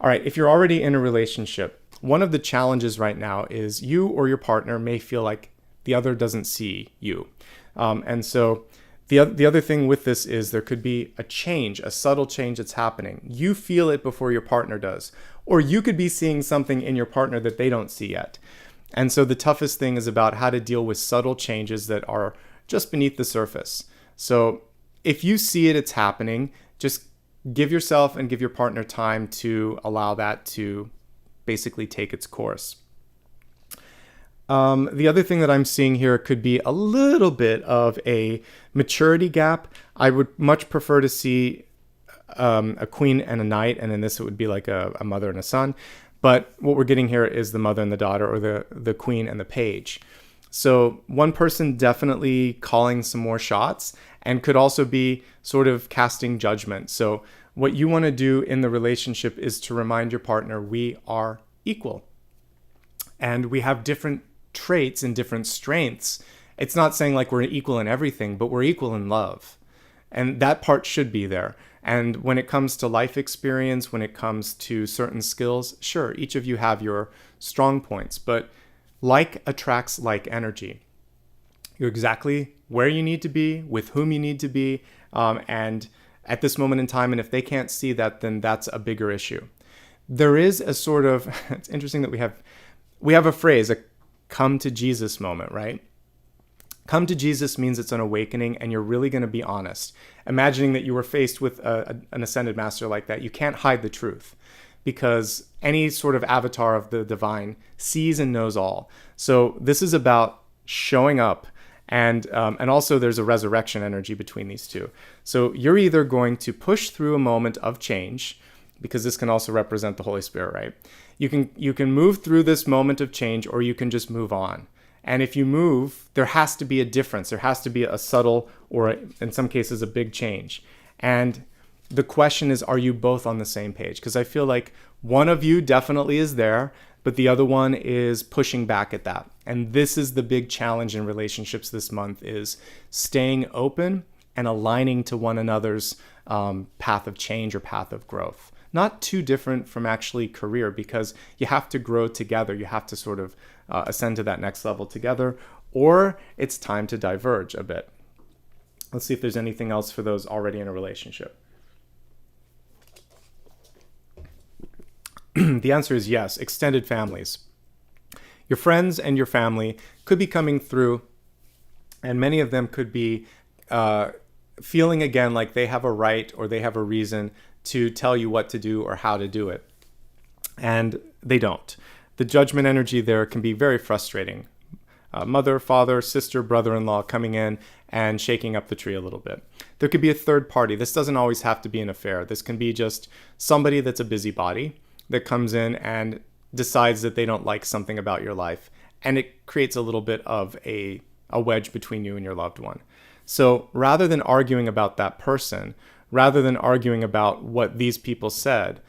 All right, if you're already in a relationship, one of the challenges right now is you or your partner may feel like the other doesn't see you. And so the other thing with this is there could be a change, a subtle change that's happening. You feel it before your partner does. Or you could be seeing something in your partner that they don't see yet. And so the toughest thing is about how to deal with subtle changes that are just beneath the surface. So if you see it, it's happening, just give yourself and give your partner time to allow that to basically take its course. The other thing that I'm seeing here could be a little bit of a maturity gap. I would much prefer to see a queen and a knight, and in this it would be like a mother and a son. But what we're getting here is the mother and the daughter, or the queen and the page. So one person definitely calling some more shots, and could also be sort of casting judgment. So what you want to do in the relationship is to remind your partner, we are equal. And we have different traits and different strengths. It's not saying like we're equal in everything, but we're equal in love. And that part should be there. And when it comes to life experience, when it comes to certain skills, sure, each of you have your strong points, but like attracts like energy. You're exactly where you need to be, with whom you need to be, and at this moment in time. And if they can't see that, then that's a bigger issue. There is a sort of, it's interesting that we have a phrase, a come to Jesus moment, right? Come to Jesus means it's an awakening, and you're really going to be honest. Imagining that you were faced with an ascended master like that, you can't hide the truth, because any sort of avatar of the divine sees and knows all. So this is about showing up, and also there's a resurrection energy between these two. So you're either going to push through a moment of change, because this can also represent the Holy Spirit, right? You can move through this moment of change, or you can just move on. And if you move, there has to be a difference. There has to be a subtle, or in some cases, a big change. And the question is, are you both on the same page? Because I feel like one of you definitely is there, but the other one is pushing back at that. And this is the big challenge in relationships this month, is staying open and aligning to one another's path of change or path of growth. Not too different from actually career, because you have to grow together. You have to sort of ascend to that next level together, or it's time to diverge a bit. Let's see if there's anything else for those already in a relationship. The answer is yes, extended families. Your friends and your family could be coming through, and many of them could be feeling again like they have a right or they have a reason to tell you what to do or how to do it. And they don't. The judgment energy there can be very frustrating. Mother, father, sister, brother-in-law coming in and shaking up the tree a little bit. There could be a third party. This doesn't always have to be an affair. This can be just somebody that's a busybody that comes in and decides that they don't like something about your life. And it creates a little bit of a wedge between you and your loved one. So rather than arguing about that person, rather than arguing about what these people said,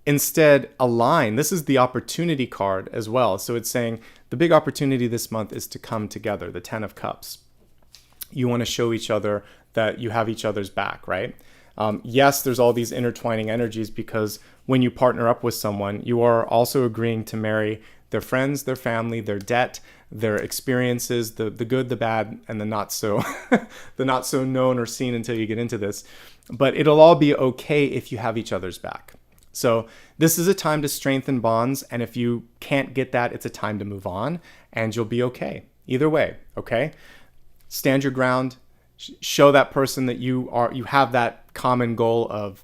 instead align. This is the opportunity card as well. So it's saying the big opportunity this month is to come together, the 10 of Cups. You want to show each other that you have each other's back, right? Yes, there's all these intertwining energies, because when you partner up with someone, you are also agreeing to marry their friends, their family, their debt, their experiences, the good, the bad, and the not so the not so known or seen until you get into this. But it'll all be okay if you have each other's back. So this is a time to strengthen bonds, and if you can't get that, it's a time to move on, and you'll be okay. Either way, okay? Stand your ground. Show that person that you have that common goal of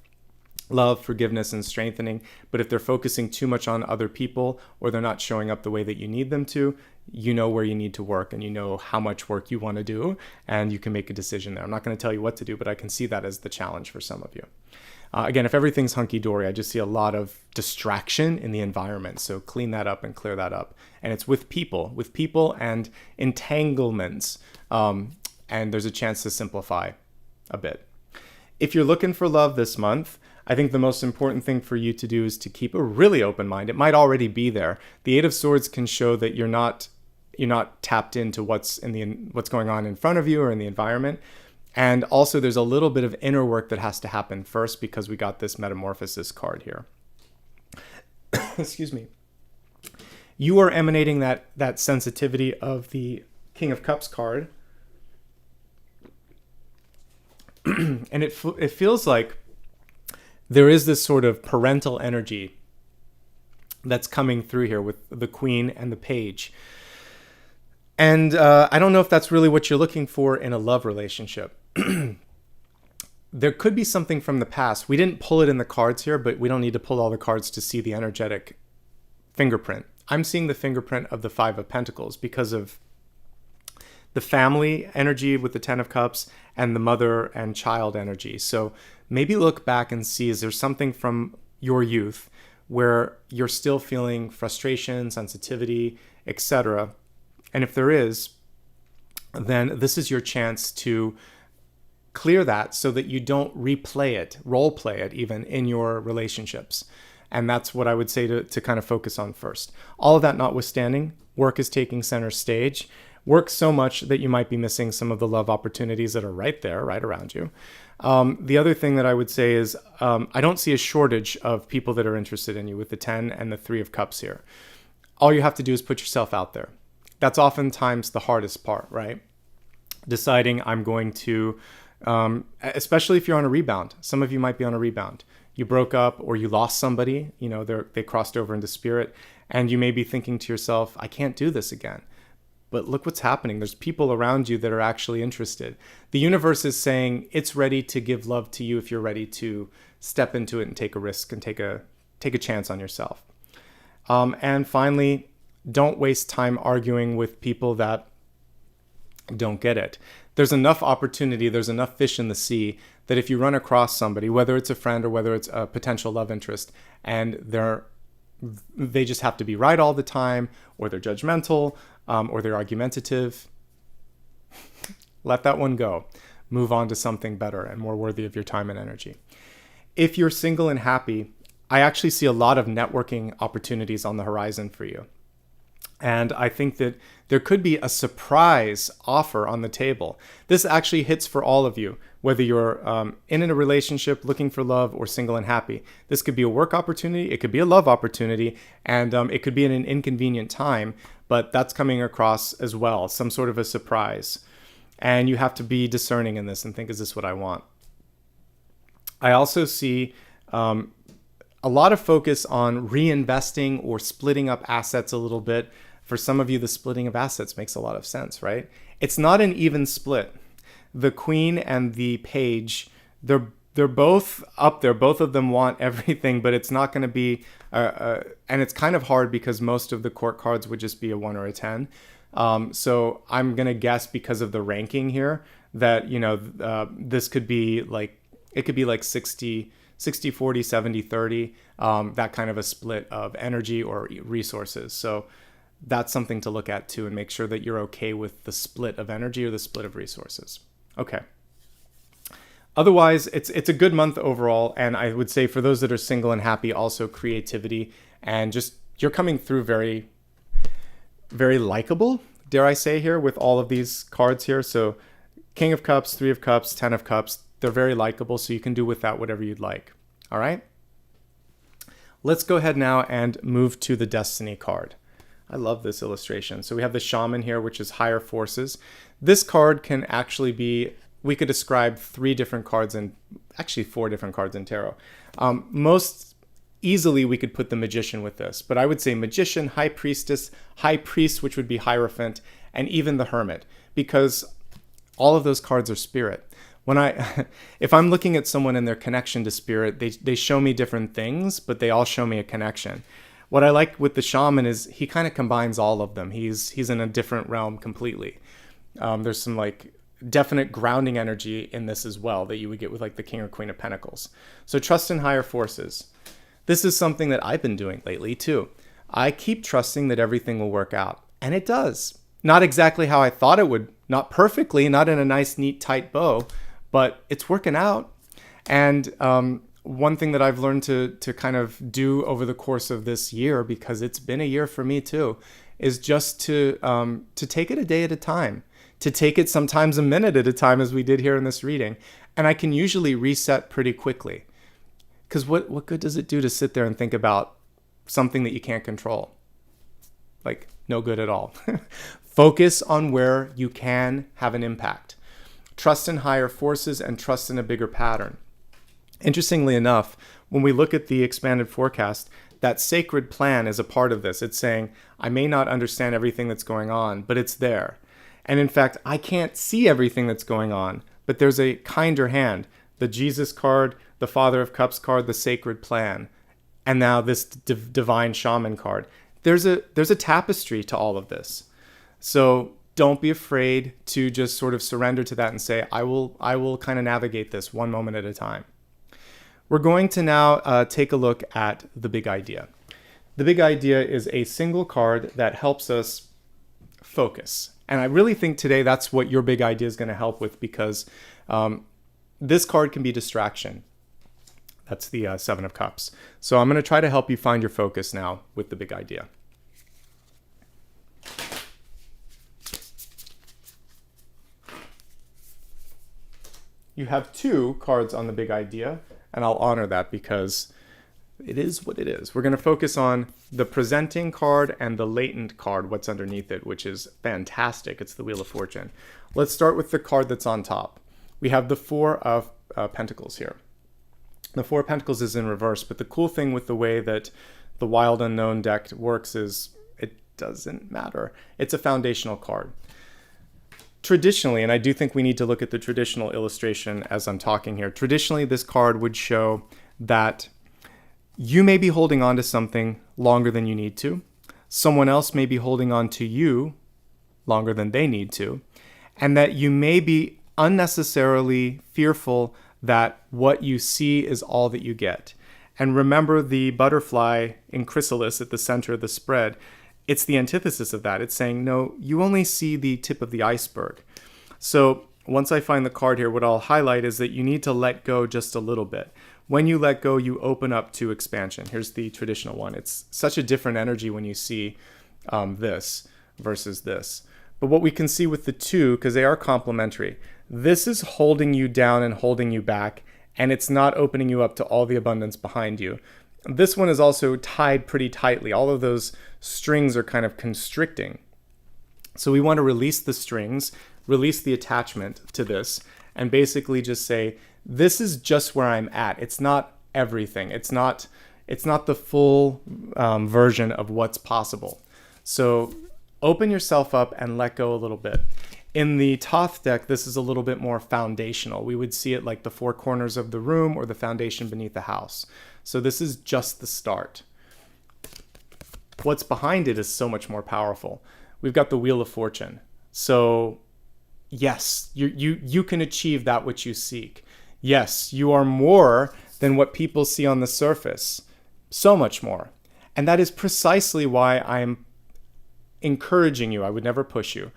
love, forgiveness, and strengthening. But if they're focusing too much on other people, or they're not showing up the way that you need them to, you know where you need to work, and you know how much work you want to do, and you can make a decision there. I'm not going to tell you what to do, but I can see that as the challenge for some of you. Again, if everything's hunky-dory, I just see a lot of distraction in the environment. So clean that up and clear that up. And it's with people and entanglements. And there's a chance to simplify a bit. If you're looking for love this month, I think the most important thing for you to do is to keep a really open mind. It might already be there. The Eight of Swords can show that you're not tapped into what's going on in front of you or in the environment. And also there's a little bit of inner work that has to happen first, because we got this metamorphosis card here. Excuse me. You are emanating that sensitivity of the King of Cups card. And it feels like there is this sort of parental energy that's coming through here with the Queen and the Page. And I don't know if that's really what you're looking for in a love relationship. There could be something from the past. We didn't pull it in the cards here, but we don't need to pull all the cards to see the energetic fingerprint. I'm seeing the fingerprint of the Five of Pentacles because of the family energy with the Ten of Cups and the mother and child energy. So maybe look back and see, is there something from your youth where you're still feeling frustration, sensitivity, etc.? And if there is, then this is your chance to clear that so that you don't replay it, role play it even in your relationships. And that's what I would say to kind of focus on first. All of that notwithstanding, work is taking center stage. Work so much that you might be missing some of the love opportunities that are right there, right around you. The other thing that I would say is I don't see a shortage of people that are interested in you with the 10 and the 3 of Cups here. All you have to do is put yourself out there. That's oftentimes the hardest part, right? Deciding I'm going to, especially if you're on a rebound. Some of you might be on a rebound. You broke up or you lost somebody, they crossed over into spirit, and you may be thinking to yourself, I can't do this again. but look what's happening. There's people around you that are actually interested. The universe is saying it's ready to give love to you if you're ready to step into it and take a risk and take a chance on yourself. And finally, don't waste time arguing with people that don't get it. There's enough opportunity, there's enough fish in the sea that if you run across somebody, whether it's a friend or whether it's a potential love interest, and they just have to be right all the time, or they're judgmental, or they're argumentative, let that one go. Move on to something better and more worthy of your time and energy. If you're single and happy, I actually see a lot of networking opportunities on the horizon for you. And I think that there could be a surprise offer on the table. This actually hits for all of you, whether you're in a relationship looking for love or single and happy. This could be a work opportunity, it could be a love opportunity, and it could be in an inconvenient time, but that's coming across as well, some sort of a surprise. And you have to be discerning in this and think, is this what I want? I also see a lot of focus on reinvesting or splitting up assets a little bit. For some of you, the splitting of assets makes a lot of sense, right? It's not an even split. The queen and the page, they're both up there. Both of them want everything, but it's not going to be, and it's kind of hard because most of the court cards would just be a 1 or a 10. So I'm going to guess because of the ranking here that, this could be like, it could be like 60, 40, 70, 30, that kind of a split of energy or resources. So that's something to look at too, and make sure that you're okay with the split of energy or the split of resources. Okay. Otherwise, it's a good month overall. And I would say for those that are single and happy, also creativity and just you're coming through very, very likable, dare I say here, with all of these cards here. So King of Cups, 3 of Cups, 10 of Cups, they're very likable. So you can do with that whatever you'd like. All right. Let's go ahead now and move to the Destiny card. I love this illustration. So we have the Shaman here, which is higher forces. This card can actually be, we could describe 3 different cards and actually 4 different cards in tarot. Most easily we could put the Magician with this, but I would say Magician, High Priestess, High Priest, which would be Hierophant, and even the Hermit, because all of those cards are spirit. If I'm looking at someone and their connection to spirit, they show me different things, but they all show me a connection. What I like with the Shaman is he kind of combines all of them. He's in a different realm completely. There's some like definite grounding energy in this as well that you would get with like the King or Queen of Pentacles. So trust in higher forces. This is something that I've been doing lately too. I keep trusting that everything will work out, and it does. Not exactly how I thought it would, not perfectly, not in a nice, neat, tight bow, but it's working out. And one thing that I've learned to kind of do over the course of this year, because it's been a year for me too, is just to take it a day at a time, to take it sometimes a minute at a time, as we did here in this reading. And I can usually reset pretty quickly. Because what good does it do to sit there and think about something that you can't control? Like, no good at all. Focus on where you can have an impact. Trust in higher forces and trust in a bigger pattern. Interestingly enough, when we look at the expanded forecast, that sacred plan is a part of this. It's saying, I may not understand everything that's going on, but it's there. And in fact, I can't see everything that's going on, but there's a kinder hand. The Jesus card, the Father of Cups card, the sacred plan, and now this divine Shaman card. There's a tapestry to all of this. So don't be afraid to just sort of surrender to that and say, I will kind of navigate this one moment at a time. We're going to now take a look at the big idea. The big idea is a single card that helps us focus. And I really think today that's what your big idea is going to help with, because this card can be distraction. That's the 7 of Cups. So I'm going to try to help you find your focus now with the big idea. You have 2 cards on the big idea, and I'll honor that because it is what it is. We're going to focus on the presenting card and the latent card, what's underneath it, which is fantastic. It's the Wheel of Fortune. Let's start with the card that's on top. We have the 4 of Pentacles here. The 4 of Pentacles is in reverse, but the cool thing with the way that the Wild Unknown deck works is doesn't matter. It's a foundational card. Traditionally, and I do think we need to look at the traditional illustration as I'm talking here. Traditionally, this card would show that you may be holding on to something longer than you need to. Someone else may be holding on to you longer than they need to. And that you may be unnecessarily fearful that what you see is all that you get. And remember the butterfly in chrysalis at the center of the spread. It's the antithesis of that. It's saying, no, you only see the tip of the iceberg. So once I find the card here, what I'll highlight is that you need to let go just a little bit. When you let go, you open up to expansion. Here's the traditional one. It's such a different energy when you see this versus this. But what we can see with the two, because they are complementary, this is holding you down and holding you back, and it's not opening you up to all the abundance behind you. This one is also tied pretty tightly. All of those strings are kind of constricting. So we want to release the strings, release the attachment to this, and basically just say, this is just where I'm at. It's not everything. It's not the full version of what's possible. So open yourself up and let go a little bit. In the Thoth deck, this is a little bit more foundational. We would see it like the four corners of the room or the foundation beneath the house. So this is just the start. What's behind it is so much more powerful. We've got the Wheel of Fortune. So yes, you can achieve that which you seek. Yes, you are more than what people see on the surface. So much more. And that is precisely why I'm encouraging you. I would never push you.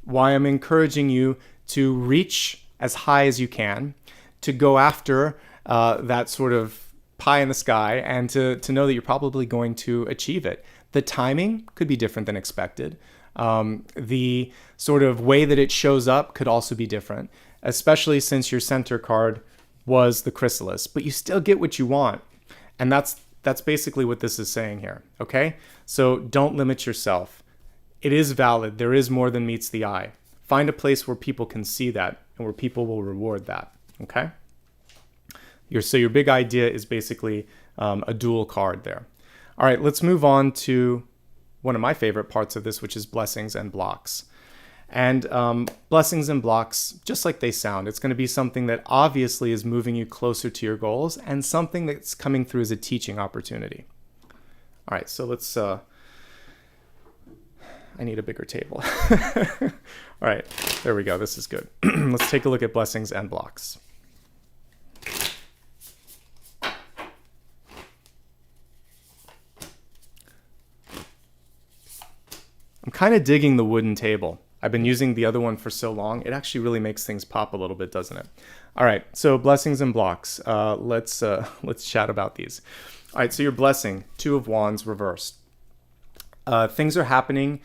Why I'm encouraging you to reach as high as you can, to go after that sort of pie in the sky, and to know that you're probably going to achieve it. The timing could be different than expected. The sort of way that it shows up could also be different, especially since your center card was the chrysalis, but you still get what you want. And that's basically what this is saying here, okay? So don't limit yourself. It is valid. There is more than meets the eye. Find a place where people can see that and where people will reward that, okay? So your big idea is basically a dual card there. All right, let's move on to one of my favorite parts of this, which is blessings and blocks. And blessings and blocks, just like they sound, it's going to be something that obviously is moving you closer to your goals and something that's coming through as a teaching opportunity. All right, so let's... I need a bigger table. All right, there we go. This is good. Let's take a look at blessings and blocks. I'm kind of digging the wooden table. I've been using the other one for so long. It actually really makes things pop a little bit, doesn't it? All right, so blessings and blocks. Let's chat about these. All right, so your blessing, Two of Wands reversed. Things are happening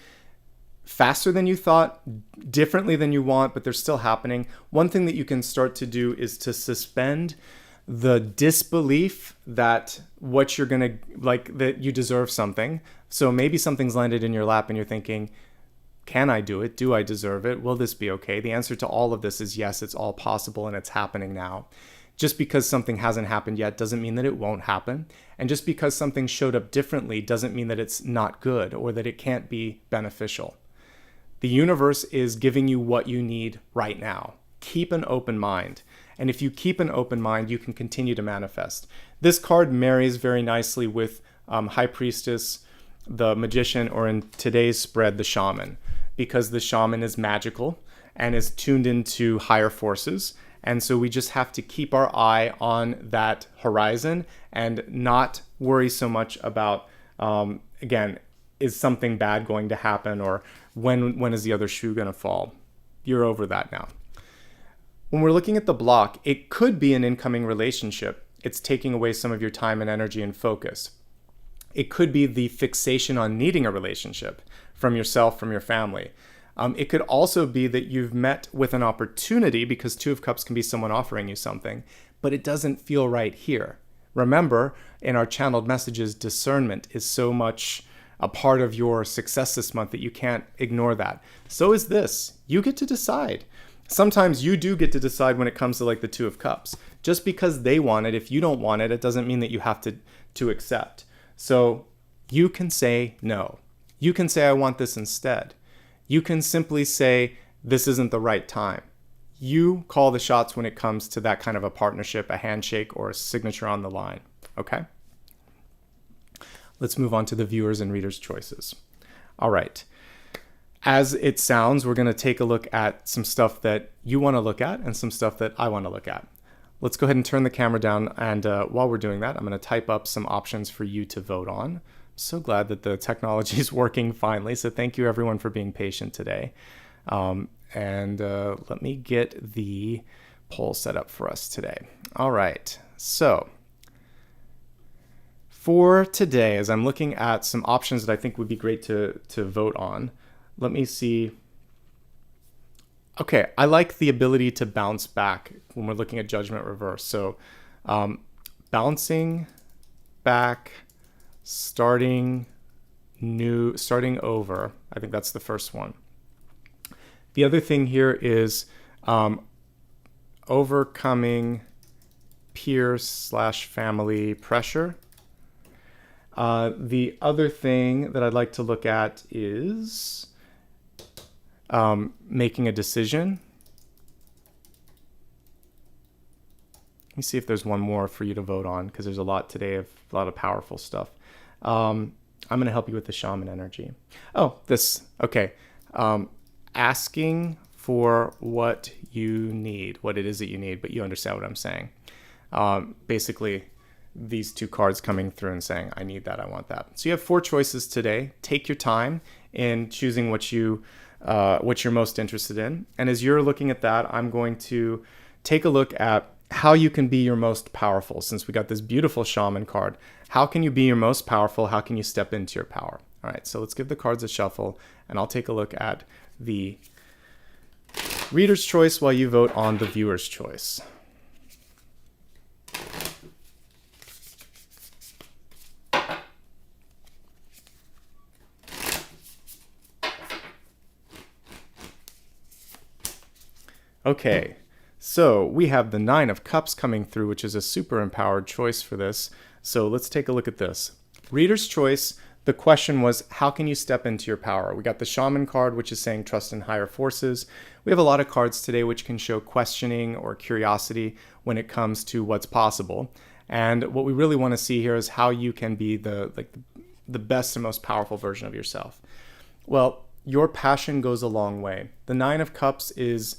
faster than you thought, differently than you want, but they're still happening. One thing that you can start to do is to suspend the disbelief that what you're gonna, like, that you deserve something. So maybe something's landed in your lap and you're thinking, can I do it? Do I deserve it? Will this be okay? The answer to all of this is yes, it's all possible and it's happening now. Just because something hasn't happened yet doesn't mean that it won't happen. And just because something showed up differently doesn't mean that it's not good or that it can't be beneficial. The universe is giving you what you need right now. Keep an open mind. And if you keep an open mind, you can continue to manifest. This card marries very nicely with High Priestess, the Magician, or in today's spread, the Shaman, because the Shaman is magical and is tuned into higher forces. And so we just have to keep our eye on that horizon and not worry so much about, again, is something bad going to happen, or when is the other shoe going to fall? You're over that now. When we're looking at the block, it could be an incoming relationship. It's taking away some of your time and energy and focus. It could be the fixation on needing a relationship from yourself, from your family. It could also be that you've met with an opportunity, because Two of Cups can be someone offering you something, but it doesn't feel right here. Remember, in our channeled messages, discernment is so much a part of your success this month that you can't ignore that. So is this. You get to decide. Sometimes you do get to decide when it comes to like the Two of Cups. Just because they want it, if you don't want it, it doesn't mean that you have to accept. So you can say no. You can say, I want this instead. You can simply say, this isn't the right time. You call the shots when it comes to that kind of a partnership, a handshake, or a signature on the line, okay? Let's move on to the viewers and readers' choices. All right. As it sounds, we're going to take a look at some stuff that you want to look at and some stuff that I want to look at. Let's go ahead and turn the camera down, and while we're doing that, I'm going to type up some options for you to vote on. I'm so glad that the technology is working finally, so thank you everyone for being patient today. Let me get the poll set up for us today. All right, so for today, as I'm looking at some options that I think would be great to vote on, let me see. Okay, I like the ability to bounce back when we're looking at Judgment Reverse. So bouncing back, starting over. I think that's the first one. The other thing here is overcoming peer/family pressure. The other thing that I'd like to look at is making a decision. Let me see if there's one more for you to vote on, because there's a lot today of a lot of powerful stuff. I'm going to help you with the shaman energy. Oh, this. Okay. Asking for what you need, what it is that you need, but you understand what I'm saying. Basically, these two cards coming through and saying, I need that, I want that. So you have 4 choices today. Take your time in choosing what you're most interested in. And as you're looking at that, I'm going to take a look at how you can be your most powerful. Since we got this beautiful shaman card, how can you be your most powerful? How can you step into your power? All right, so let's give the cards a shuffle, and I'll take a look at the reader's choice while you vote on the viewer's choice. Okay, so we have the 9 of Cups coming through, which is a super empowered choice for this. So let's take a look at this. Reader's choice, the question was, how can you step into your power? We got the Shaman card, which is saying trust in higher forces. We have a lot of cards today which can show questioning or curiosity when it comes to what's possible. And what we really want to see here is how you can be the best and most powerful version of yourself. Well, your passion goes a long way. The 9 of Cups is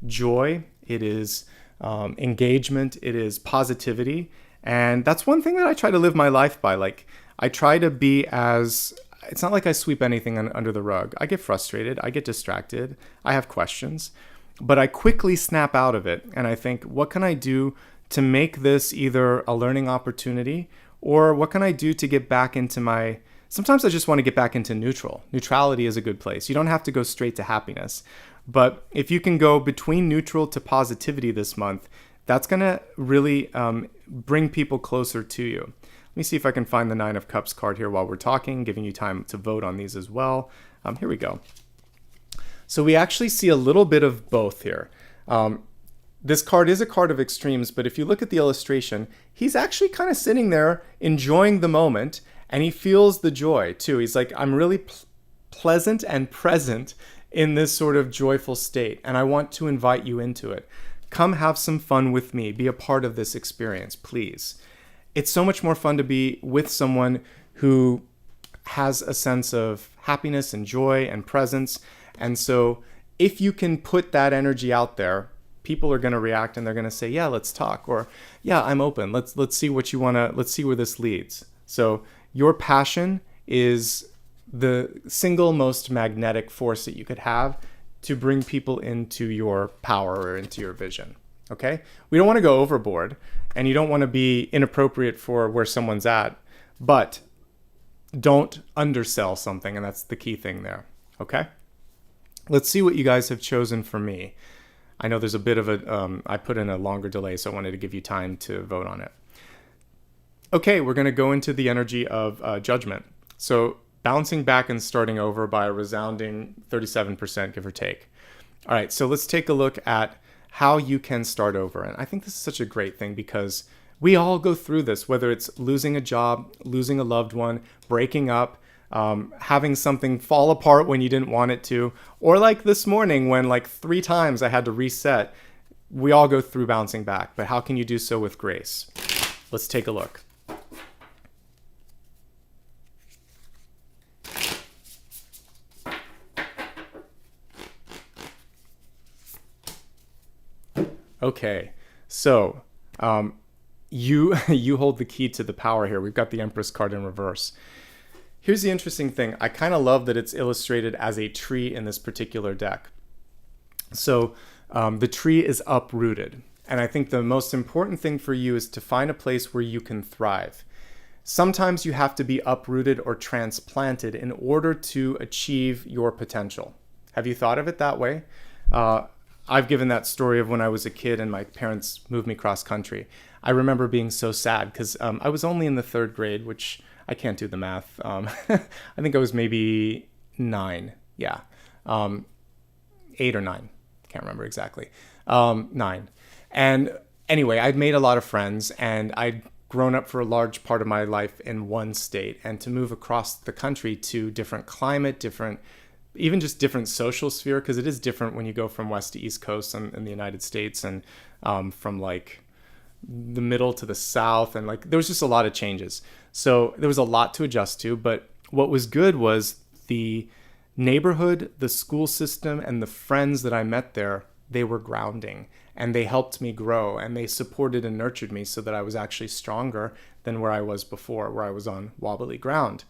joy, it is engagement, it is positivity, and that's one thing that I try to live my life by. Like, I try to be it's not like I sweep anything under the rug. I get frustrated, I get distracted, I have questions, but I quickly snap out of it, and I think, what can I do to make this either a learning opportunity, or what can I do to get back into sometimes I just want to get back into neutral. Neutrality is a good place. You don't have to go straight to happiness. But if you can go between neutral to positivity this month, that's going to really bring people closer to you. Let me see if I can find the 9 of Cups card here while we're talking, giving you time to vote on these as well. Here we go. So we actually see a little bit of both here. This card is a card of extremes, but if you look at the illustration, he's actually kind of sitting there enjoying the moment, and he feels the joy too. He's like, I'm really pleasant and present in this sort of joyful state, and I want to invite you into it. Come have some fun with me. Be a part of this experience, please. It's so much more fun to be with someone who has a sense of happiness and joy and presence. And so if you can put that energy out there, people are going to react and they're going to say, yeah, let's talk, or yeah, I'm open. Let's see what you want to, let's see where this leads. So your passion is the single most magnetic force that you could have to bring people into your power or into your vision. Okay? We don't want to go overboard, and you don't want to be inappropriate for where someone's at, but don't undersell something, and that's the key thing there. Okay? Let's see what you guys have chosen for me. I know there's a bit of I put in a longer delay, so I wanted to give you time to vote on it. Okay, we're going to go into the energy of judgment. So bouncing back and starting over by a resounding 37%, give or take. All right, so let's take a look at how you can start over. And I think this is such a great thing because we all go through this, whether it's losing a job, losing a loved one, breaking up, having something fall apart when you didn't want it to, or like this morning when like 3 times I had to reset. We all go through bouncing back, but how can you do so with grace? Let's take a look. Okay, so you hold the key to the power here. We've got the Empress card in reverse. Here's the interesting thing. I kind of love that it's illustrated as a tree in this particular deck. So the tree is uprooted. And I think the most important thing for you is to find a place where you can thrive. Sometimes you have to be uprooted or transplanted in order to achieve your potential. Have you thought of it that way? I've given that story of when I was a kid and my parents moved me cross country. I remember being so sad because I was only in the 3rd grade, which I can't do the math. I think I was maybe 9. Yeah. 8 or 9. Can't remember exactly. 9. And anyway, I'd made a lot of friends and I'd grown up for a large part of my life in one state. And to move across the country to different climate, even just different social sphere, because it is different when you go from west to east coast in the United States, and from like the middle to the south, and like there was just a lot of changes. So there was a lot to adjust to, but what was good was the neighborhood, the school system, and the friends that I met there. They were grounding and they helped me grow and they supported and nurtured me so that I was actually stronger than where I was before, where I was on wobbly ground.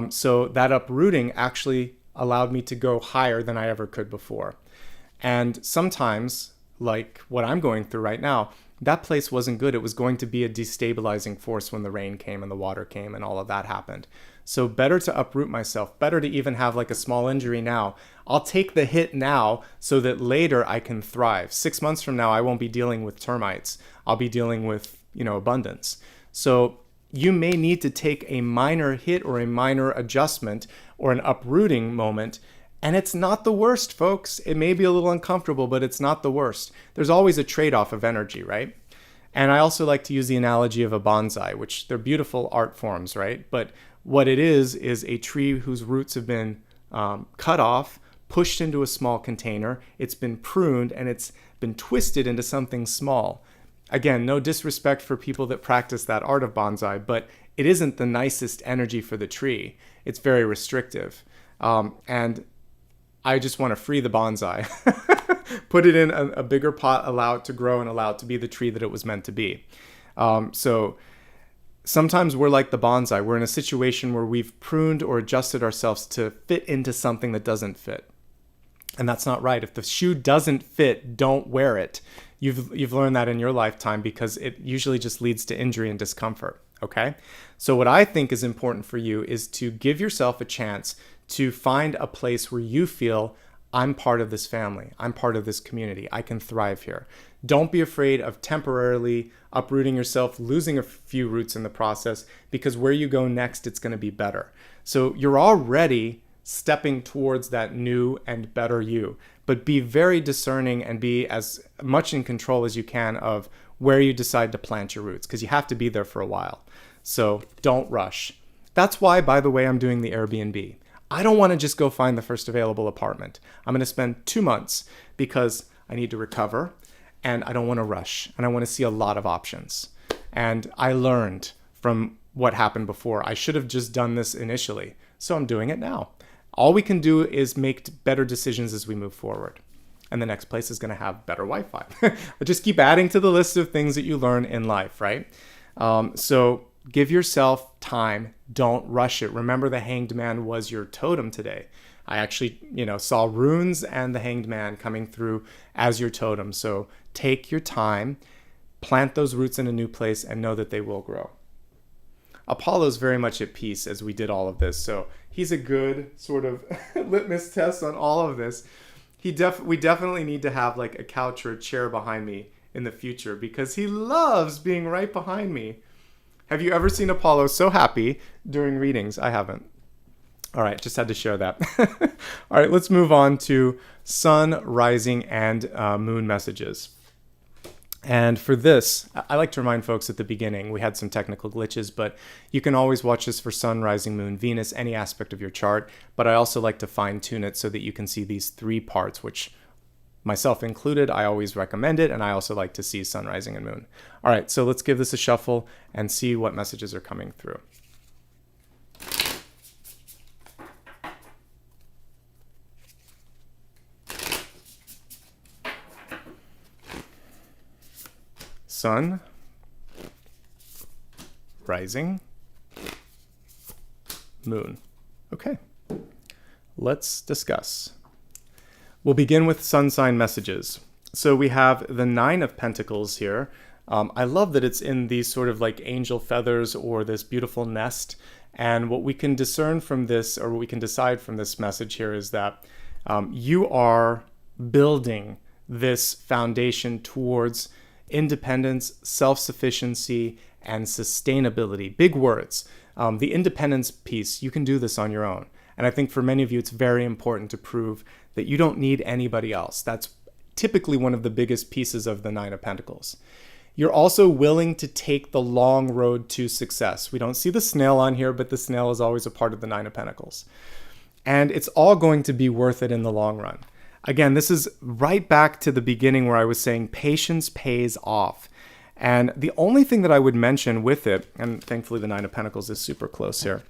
So that uprooting actually allowed me to go higher than I ever could before. And sometimes, like what I'm going through right now, that place wasn't good. It was going to be a destabilizing force when the rain came and the water came and all of that happened. So better to uproot myself, better to even have like a small injury now. I'll take the hit now so that later I can thrive. 6 months from now, I won't be dealing with termites. I'll be dealing with, abundance. So you may need to take a minor hit or a minor adjustment or an uprooting moment. And it's not the worst, folks. It may be a little uncomfortable, but it's not the worst. There's always a trade-off of energy, right? And I also like to use the analogy of a bonsai, which they're beautiful art forms, right? But what it is a tree whose roots have been cut off, pushed into a small container. It's been pruned and it's been twisted into something small. Again, no disrespect for people that practice that art of bonsai, but it isn't the nicest energy for the tree. It's very restrictive. And I just want to free the bonsai, put it in a bigger pot, allow it to grow and allow it to be the tree that it was meant to be. So sometimes we're like the bonsai. We're in a situation where we've pruned or adjusted ourselves to fit into something that doesn't fit. And that's not right. If the shoe doesn't fit, don't wear it. You've learned that in your lifetime because it usually just leads to injury and discomfort. Okay? So what I think is important for you is to give yourself a chance to find a place where you feel I'm part of this family. I'm part of this community. I can thrive here. Don't be afraid of temporarily uprooting yourself, losing a few roots in the process, because where you go next, it's going to be better. So you're already stepping towards that new and better you, but be very discerning and be as much in control as you can of where you decide to plant your roots, because you have to be there for a while. So don't rush. That's why, by the way, I'm doing the Airbnb. I don't want to just go find the first available apartment. I'm going to spend 2 months because I need to recover and I don't want to rush and I want to see a lot of options. And I learned from what happened before. I should have just done this initially. So I'm doing it now. All we can do is make better decisions as we move forward. And the next place is going to have better Wi-Fi. Just keep adding to the list of things that you learn in life, right? So give yourself time. Don't rush it. Remember, the Hanged Man was your totem today. I actually, saw runes and the Hanged Man coming through as your totem. So take your time, plant those roots in a new place, and know that they will grow. Apollo's very much at peace as we did all of this. So he's a good sort of litmus test on all of this. We definitely need to have like a couch or a chair behind me in the future because he loves being right behind me. Have you ever seen Apollo so happy during readings? I haven't. All right, just had to share that. All right, let's move on to sun, rising, and moon messages. And for this, I like to remind folks at the beginning, we had some technical glitches, but you can always watch this for Sun, Rising, Moon, Venus, any aspect of your chart. But I also like to fine tune it so that you can see these 3 parts, which myself included, I always recommend it. And I also like to see Sun, Rising, and Moon. All right, so let's give this a shuffle and see what messages are coming through. Sun, Rising, Moon. Okay, let's discuss. We'll begin with sun sign messages. So we have the 9 of Pentacles here. I love that it's in these sort of like angel feathers or this beautiful nest. And what we can discern from this, or what we can decide from this message here, is that you are building this foundation towards independence, self-sufficiency, and sustainability. Big words. The independence piece, you can do this on your own. And I think for many of you, it's very important to prove that you don't need anybody else. That's typically one of the biggest pieces of the 9 of Pentacles. You're also willing to take the long road to success. We don't see the snail on here, but the snail is always a part of the 9 of Pentacles. And it's all going to be worth it in the long run. Again, this is right back to the beginning where I was saying patience pays off. And the only thing that I would mention with it, and thankfully the 9 of Pentacles is super close here,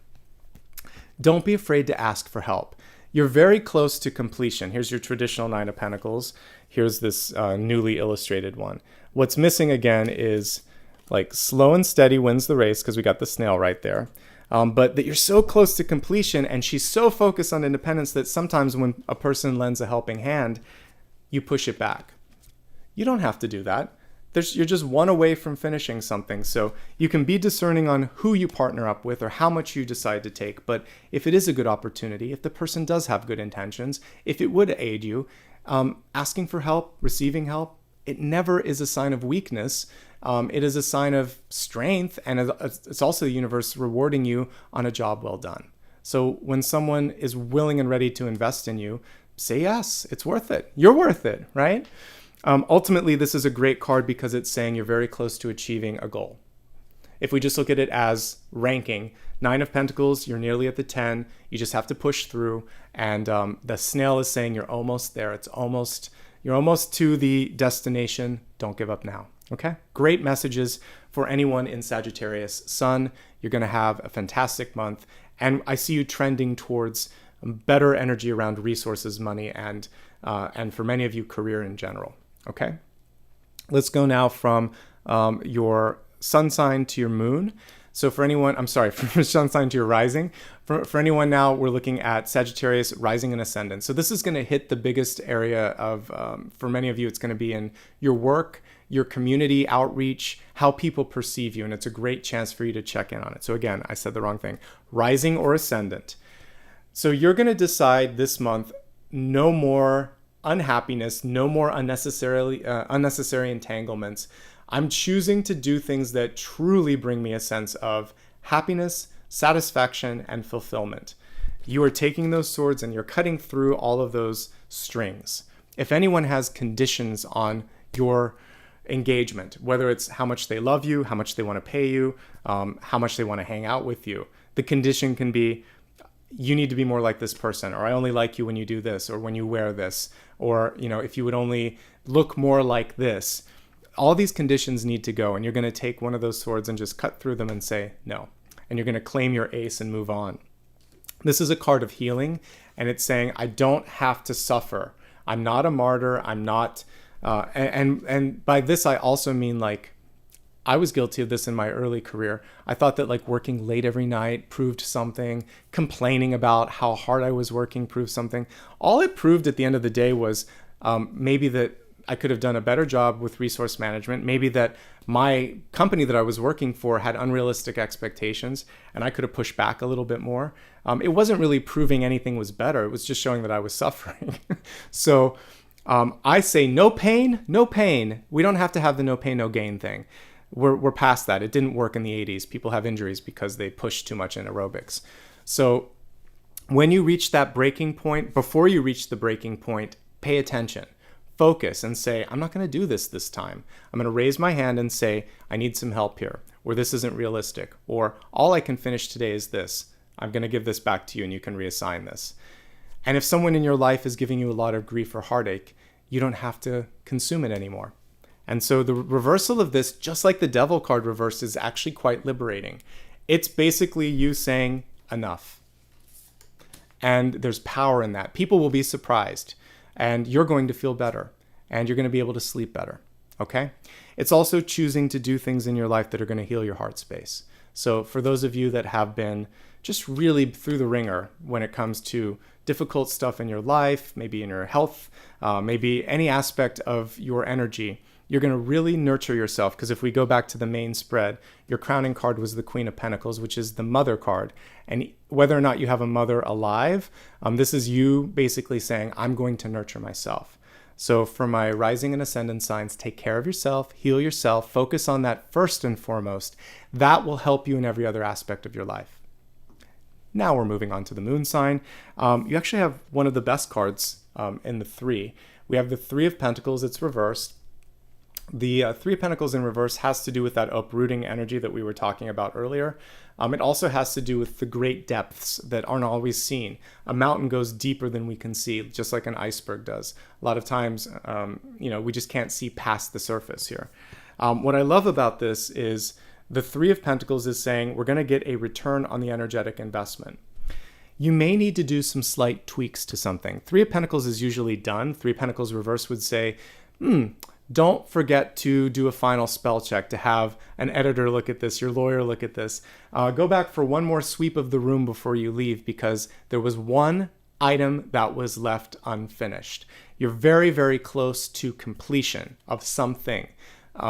don't be afraid to ask for help. You're very close to completion. Here's your traditional 9 of Pentacles. Here's this newly illustrated one. What's missing again is like slow and steady wins the race, because we got the snail right there. But that you're so close to completion, and she's so focused on independence that sometimes when a person lends a helping hand, you push it back. You don't have to do that. You're just one away from finishing something. So you can be discerning on who you partner up with or how much you decide to take. But if it is a good opportunity, if the person does have good intentions, if it would aid you, asking for help, receiving help, it never is a sign of weakness. It is a sign of strength, and it's also the universe rewarding you on a job well done. So when someone is willing and ready to invest in you, say yes, it's worth it. You're worth it, right? Ultimately, this is a great card because it's saying you're very close to achieving a goal. If we just look at it as ranking, 9 of Pentacles, you're nearly at the 10. You just have to push through. And the snail is saying you're almost there. You're almost to the destination. Don't give up now. Okay? Great messages for anyone in Sagittarius Sun. You're going to have a fantastic month. And I see you trending towards better energy around resources, money, and for many of you, career in general. Okay? Let's go now from your sun sign to your moon. So for anyone, from sun sign to your rising. For anyone now, we're looking at Sagittarius rising and ascendant. So this is going to hit the biggest area of, for many of you, it's going to be in your work, your community outreach, how people perceive you. And it's a great chance for you to check in on it. So again, I said the wrong thing. Rising or ascendant. So you're going to decide this month, no more unhappiness, no more unnecessary entanglements. I'm choosing to do things that truly bring me a sense of happiness, satisfaction, and fulfillment. You are taking those swords and you're cutting through all of those strings. If anyone has conditions on your engagement, whether it's how much they love you, how much they want to pay you, how much they want to hang out with you, the condition can be, you need to be more like this person, or I only like you when you do this, or when you wear this, or if you would only look more like this. All these conditions need to go, and you're going to take one of those swords and just cut through them and say no. And you're going to claim your ace and move on. This is a card of healing, and it's saying, I don't have to suffer. I'm not a martyr. I'm not, and by this, I also mean I was guilty of this in my early career. I thought that working late every night proved something, complaining about how hard I was working proved something. All it proved at the end of the day was maybe that I could have done a better job with resource management, maybe that my company that I was working for had unrealistic expectations and I could have pushed back a little bit more. It wasn't really proving anything was better. It was just showing that I was suffering. So I say no pain, no pain. We don't have to have the no pain, no gain thing. We're past that. It didn't work in the 80s. People have injuries because they pushed too much in aerobics. So when you reach that breaking point, before you reach the breaking point, pay attention. focus and say, I'm not going to do this time. I'm going to raise my hand and say, I need some help here, or this isn't realistic, or all I can finish today is this. I'm going to give this back to you and you can reassign this. And if someone in your life is giving you a lot of grief or heartache, you don't have to consume it anymore. And so the reversal of this, just like the Devil card reversed, is actually quite liberating. It's basically you saying enough. And there's power in that. People will be surprised, and you're going to feel better, and you're going to be able to sleep better. Okay? It's also choosing to do things in your life that are going to heal your heart space. So for those of you that have been just really through the ringer when it comes to difficult stuff in your life, maybe in your health, maybe any aspect of your energy, you're going to really nurture yourself, because if we go back to the main spread, your crowning card was the Queen of Pentacles, which is the mother card. And whether or not you have a mother alive, this is you basically saying, I'm going to nurture myself. So for my rising and ascendant signs, take care of yourself, heal yourself, focus on that first and foremost. That will help you in every other aspect of your life. Now we're moving on to the moon sign. You actually have one of the best cards in the three. We have the Three of Pentacles, it's reversed. The Three of Pentacles in reverse has to do with that uprooting energy that we were talking about earlier. It also has to do with the great depths that aren't always seen. A mountain goes deeper than we can see, just like an iceberg does. A lot of times, we just can't see past the surface here. What I love about this is the Three of Pentacles is saying we're going to get a return on the energetic investment. You may need to do some slight tweaks to something. Three of Pentacles is usually done. Three of Pentacles reverse would say, don't forget to do a final spell check, to have an editor look at this, your lawyer look at this. Go back for one more sweep of the room before you leave, because there was one item that was left unfinished. You're very, very close to completion of something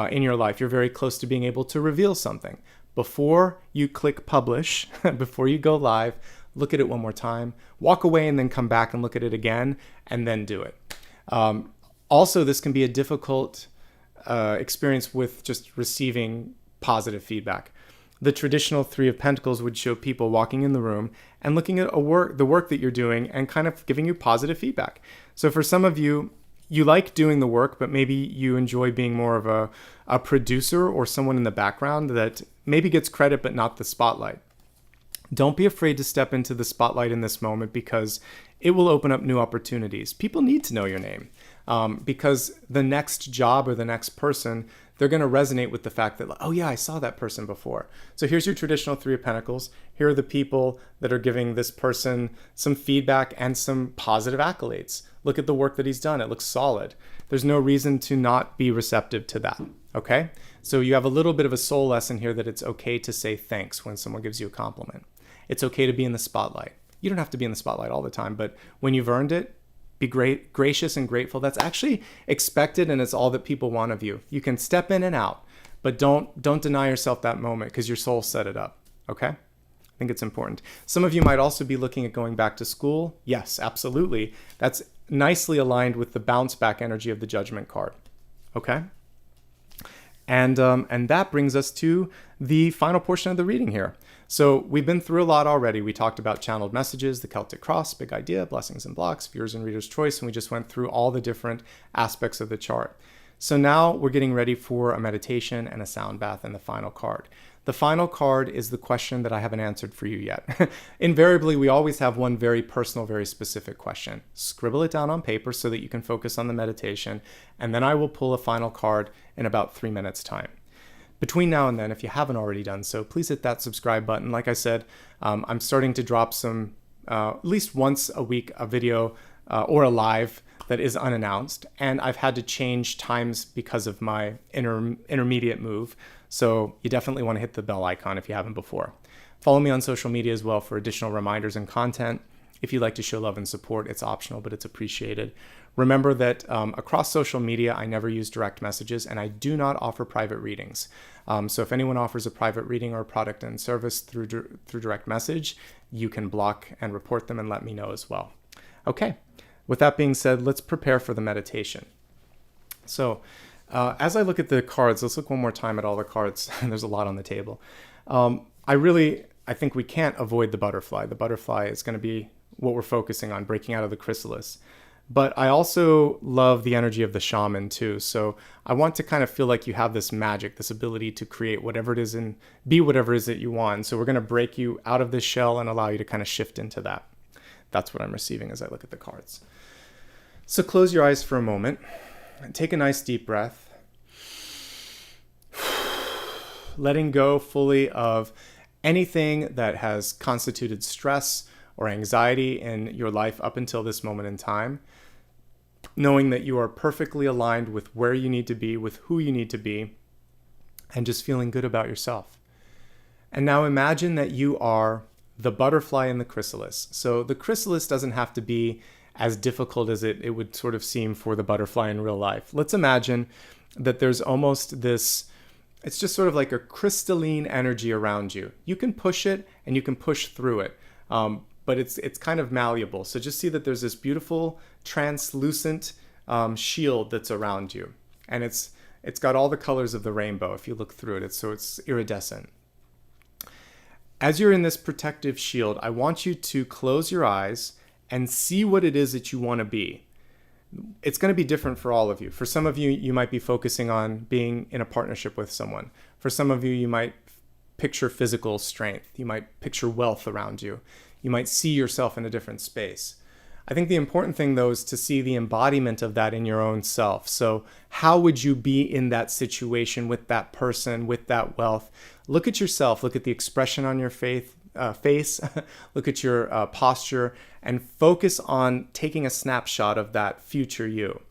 in your life. You're very close to being able to reveal something. Before you click publish, before you go live, look at it one more time, walk away and then come back and look at it again, and then do it. Also, this can be a difficult experience with just receiving positive feedback. The traditional Three of Pentacles would show people walking in the room and looking at the work that you're doing and kind of giving you positive feedback. So for some of you, you like doing the work, but maybe you enjoy being more of a producer or someone in the background that maybe gets credit but not the spotlight. Don't be afraid to step into the spotlight in this moment, because it will open up new opportunities. People need to know your name. Because the next job or the next person, they're going to resonate with the fact that, oh yeah, I saw that person before. So here's your traditional Three of Pentacles. Here are the people that are giving this person some feedback and some positive accolades. Look at the work that he's done. It looks solid. There's no reason to not be receptive to that. Okay? So you have a little bit of a soul lesson here that it's okay to say thanks when someone gives you a compliment. It's okay to be in the spotlight. You don't have to be in the spotlight all the time, but when you've earned it, be gracious and grateful. That's actually expected, and it's all that people want of you. You can step in and out, but don't deny yourself that moment, because your soul set it up. Okay? I think it's important. Some of you might also be looking at going back to school. Yes, absolutely. That's nicely aligned with the bounce back energy of the Judgment card. Okay? And that brings us to the final portion of the reading here. So we've been through a lot already. We talked about channeled messages, the Celtic Cross, big idea, blessings and blocks, viewers and readers' choice, and we just went through all the different aspects of the chart. So now we're getting ready for a meditation and a sound bath and the final card. The final card is the question that I haven't answered for you yet. Invariably, we always have one very personal, very specific question. Scribble it down on paper so that you can focus on the meditation, and then I will pull a final card in about 3 minutes' time. Between now and then, if you haven't already done so, please hit that subscribe button. Like I said, I'm starting to drop some, at least once a week, a video or a live that is unannounced. And I've had to change times because of my intermediate move. So you definitely want to hit the bell icon if you haven't before. Follow me on social media as well for additional reminders and content. If you'd like to show love and support, it's optional, but it's appreciated. Remember that across social media, I never use direct messages, and I do not offer private readings. So if anyone offers a private reading or a product and service through direct message, you can block and report them and let me know as well. Okay, with that being said, let's prepare for the meditation. So as I look at the cards, let's look one more time at all the cards. There's a lot on the table. I think we can't avoid the butterfly. The butterfly is going to be what we're focusing on, breaking out of the chrysalis. But I also love the energy of the shaman too. So I want to kind of feel like you have this magic, this ability to create whatever it is and be whatever it is that you want. So we're going to break you out of this shell and allow you to kind of shift into that. That's what I'm receiving as I look at the cards. So close your eyes for a moment and take a nice deep breath. Letting go fully of anything that has constituted stress or anxiety in your life up until this moment in time, knowing that you are perfectly aligned with where you need to be, with who you need to be, and just feeling good about yourself. And now imagine that you are the butterfly in the chrysalis. So the chrysalis doesn't have to be as difficult as it would sort of seem for the butterfly in real life. Let's imagine that there's almost this, it's just sort of like a crystalline energy around you. You can push it and you can push through it. But it's kind of malleable. So just see that there's this beautiful translucent shield that's around you. And it's got all the colors of the rainbow if you look through it. It's iridescent. As you're in this protective shield, I want you to close your eyes and see what it is that you want to be. It's going to be different for all of you. For some of you, you might be focusing on being in a partnership with someone. For some of you, you might picture physical strength. You might picture wealth around you. You might see yourself in a different space. I think the important thing, though, is to see the embodiment of that in your own self. So how would you be in that situation with that person, with that wealth? Look at yourself. Look at the expression on your face. Look at your posture and focus on taking a snapshot of that future you.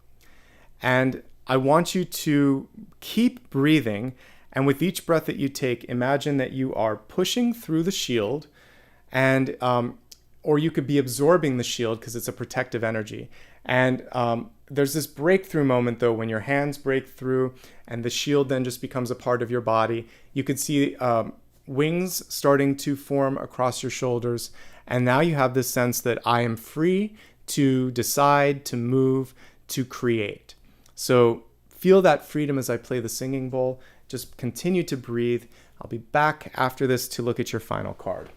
And I want you to keep breathing. And with each breath that you take, imagine that you are pushing through the shield, and or you could be absorbing the shield because it's a protective energy. And there's this breakthrough moment, though, when your hands break through and the shield then just becomes a part of your body. You could see wings starting to form across your shoulders. And now you have this sense that I am free to decide, to move, to create. So feel that freedom as I play the singing bowl. Just continue to breathe. I'll be back after this to look at your final card.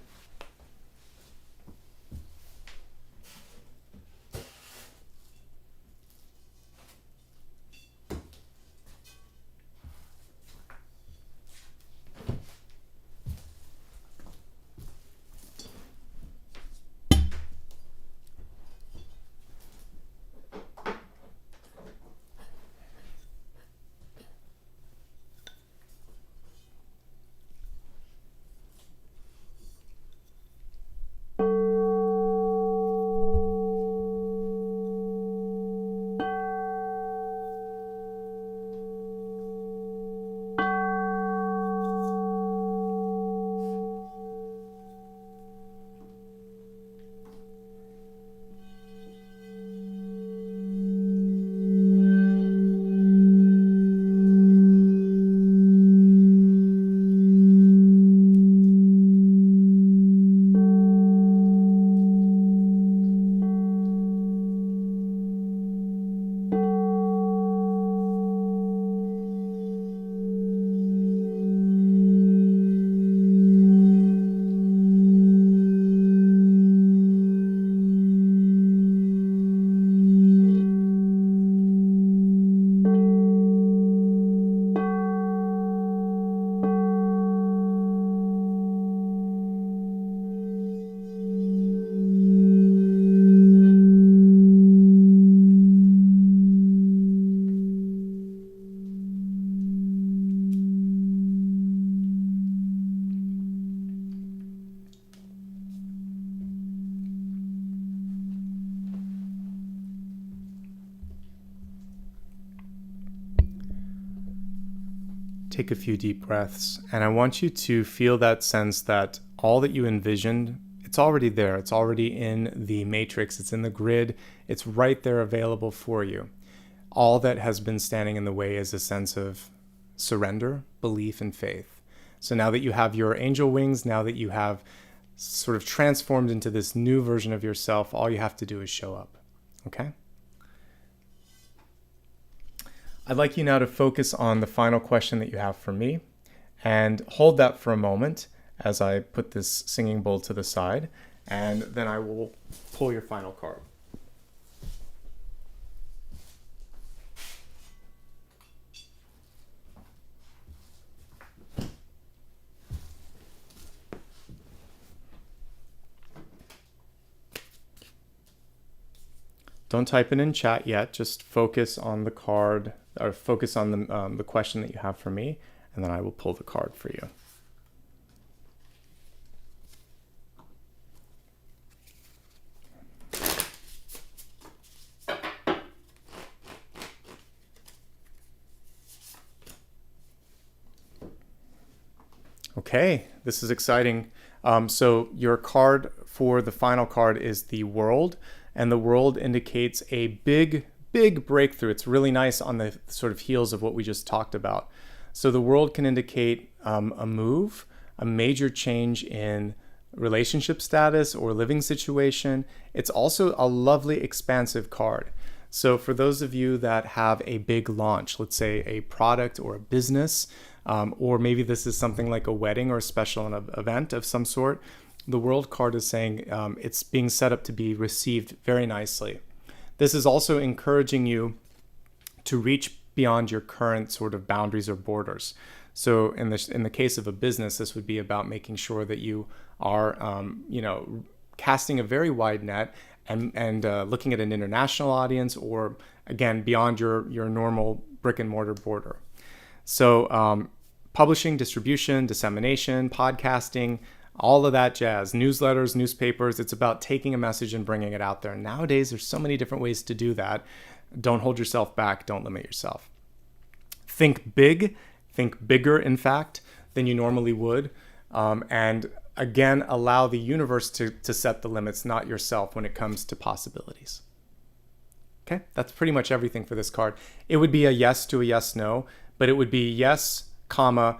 Take a few deep breaths, and I want you to feel that sense that all that you envisioned, it's already there. It's already in the matrix. It's in the grid. It's right there available for you. All that has been standing in the way is a sense of surrender, belief, and faith. So now that you have your angel wings, now that you have sort of transformed into this new version of yourself, all you have to do is show up. Okay? I'd like you now to focus on the final question that you have for me, and hold that for a moment as I put this singing bowl to the side, and then I will pull your final card. Don't type it in chat yet. Just focus on the card, or focus on the question that you have for me, and then I will pull the card for you. Okay, this is exciting. So your card for the final card is the World, and the World indicates a big breakthrough. It's really nice on the sort of heels of what we just talked about. So the World can indicate a move, a major change in relationship status or living situation. It's also a lovely expansive card. So for those of you that have a big launch, let's say a product or a business, or maybe this is something like a wedding or a special event of some sort, the World card is saying it's being set up to be received very nicely. This is also encouraging you to reach beyond your current sort of boundaries or borders. So in the case of a business, this would be about making sure that you are, casting a very wide net and looking at an international audience, or again, beyond your normal brick and mortar border. So publishing, distribution, dissemination, podcasting, all of that jazz, newsletters, newspapers, it's about taking a message and bringing it out there. And nowadays, there's so many different ways to do that. Don't hold yourself back. Don't limit yourself. Think big, think bigger, in fact, than you normally would. And again, allow the universe to set the limits, not yourself, when it comes to possibilities. Okay, that's pretty much everything for this card. It would be a yes to a yes, no, but it would be yes, comma,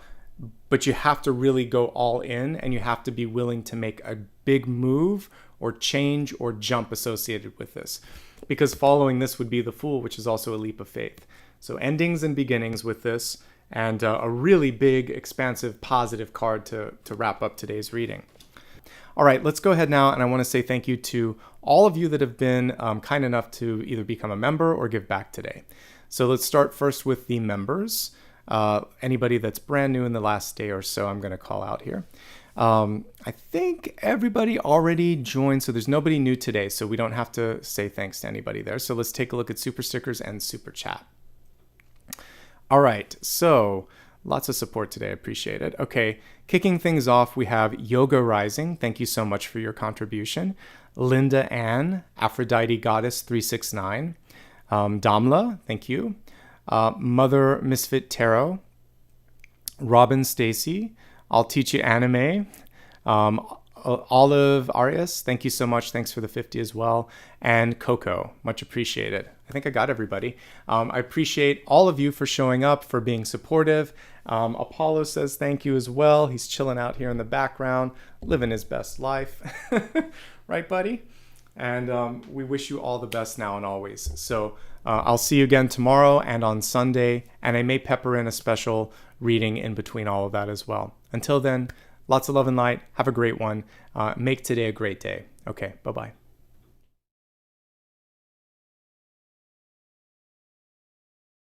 but you have to really go all in, and you have to be willing to make a big move or change or jump associated with this. Because following this would be the Fool, which is also a leap of faith. So endings and beginnings with this, and a really big, expansive, positive card to wrap up today's reading. All right, let's go ahead now, and I want to say thank you to all of you that have been kind enough to either become a member or give back today. So let's start first with the members. Anybody that's brand new in the last day or so, I'm going to call out here. I think everybody already joined, so there's nobody new today, so we don't have to say thanks to anybody there. So let's take a look at super stickers and super chat. All right, so lots of support today. I appreciate it. Okay, kicking things off, we have Yoga Rising. Thank you so much for your contribution. Linda Ann, Aphrodite Goddess 369. Damla, thank you. Mother Misfit Tarot. Robin Stacy, I'll Teach You Anime. Olive Arias, thank you so much. Thanks for the 50 as well. And Coco, much appreciated. I think I got everybody. I appreciate all of you for showing up, for being supportive. Apollo says thank you as well. He's chilling out here in the background, living his best life. Right, buddy? And we wish you all the best now and always. So I'll see you again tomorrow and on Sunday. And I may pepper in a special reading in between all of that as well. Until then, lots of love and light. Have a great one. Make today a great day. Okay, bye-bye.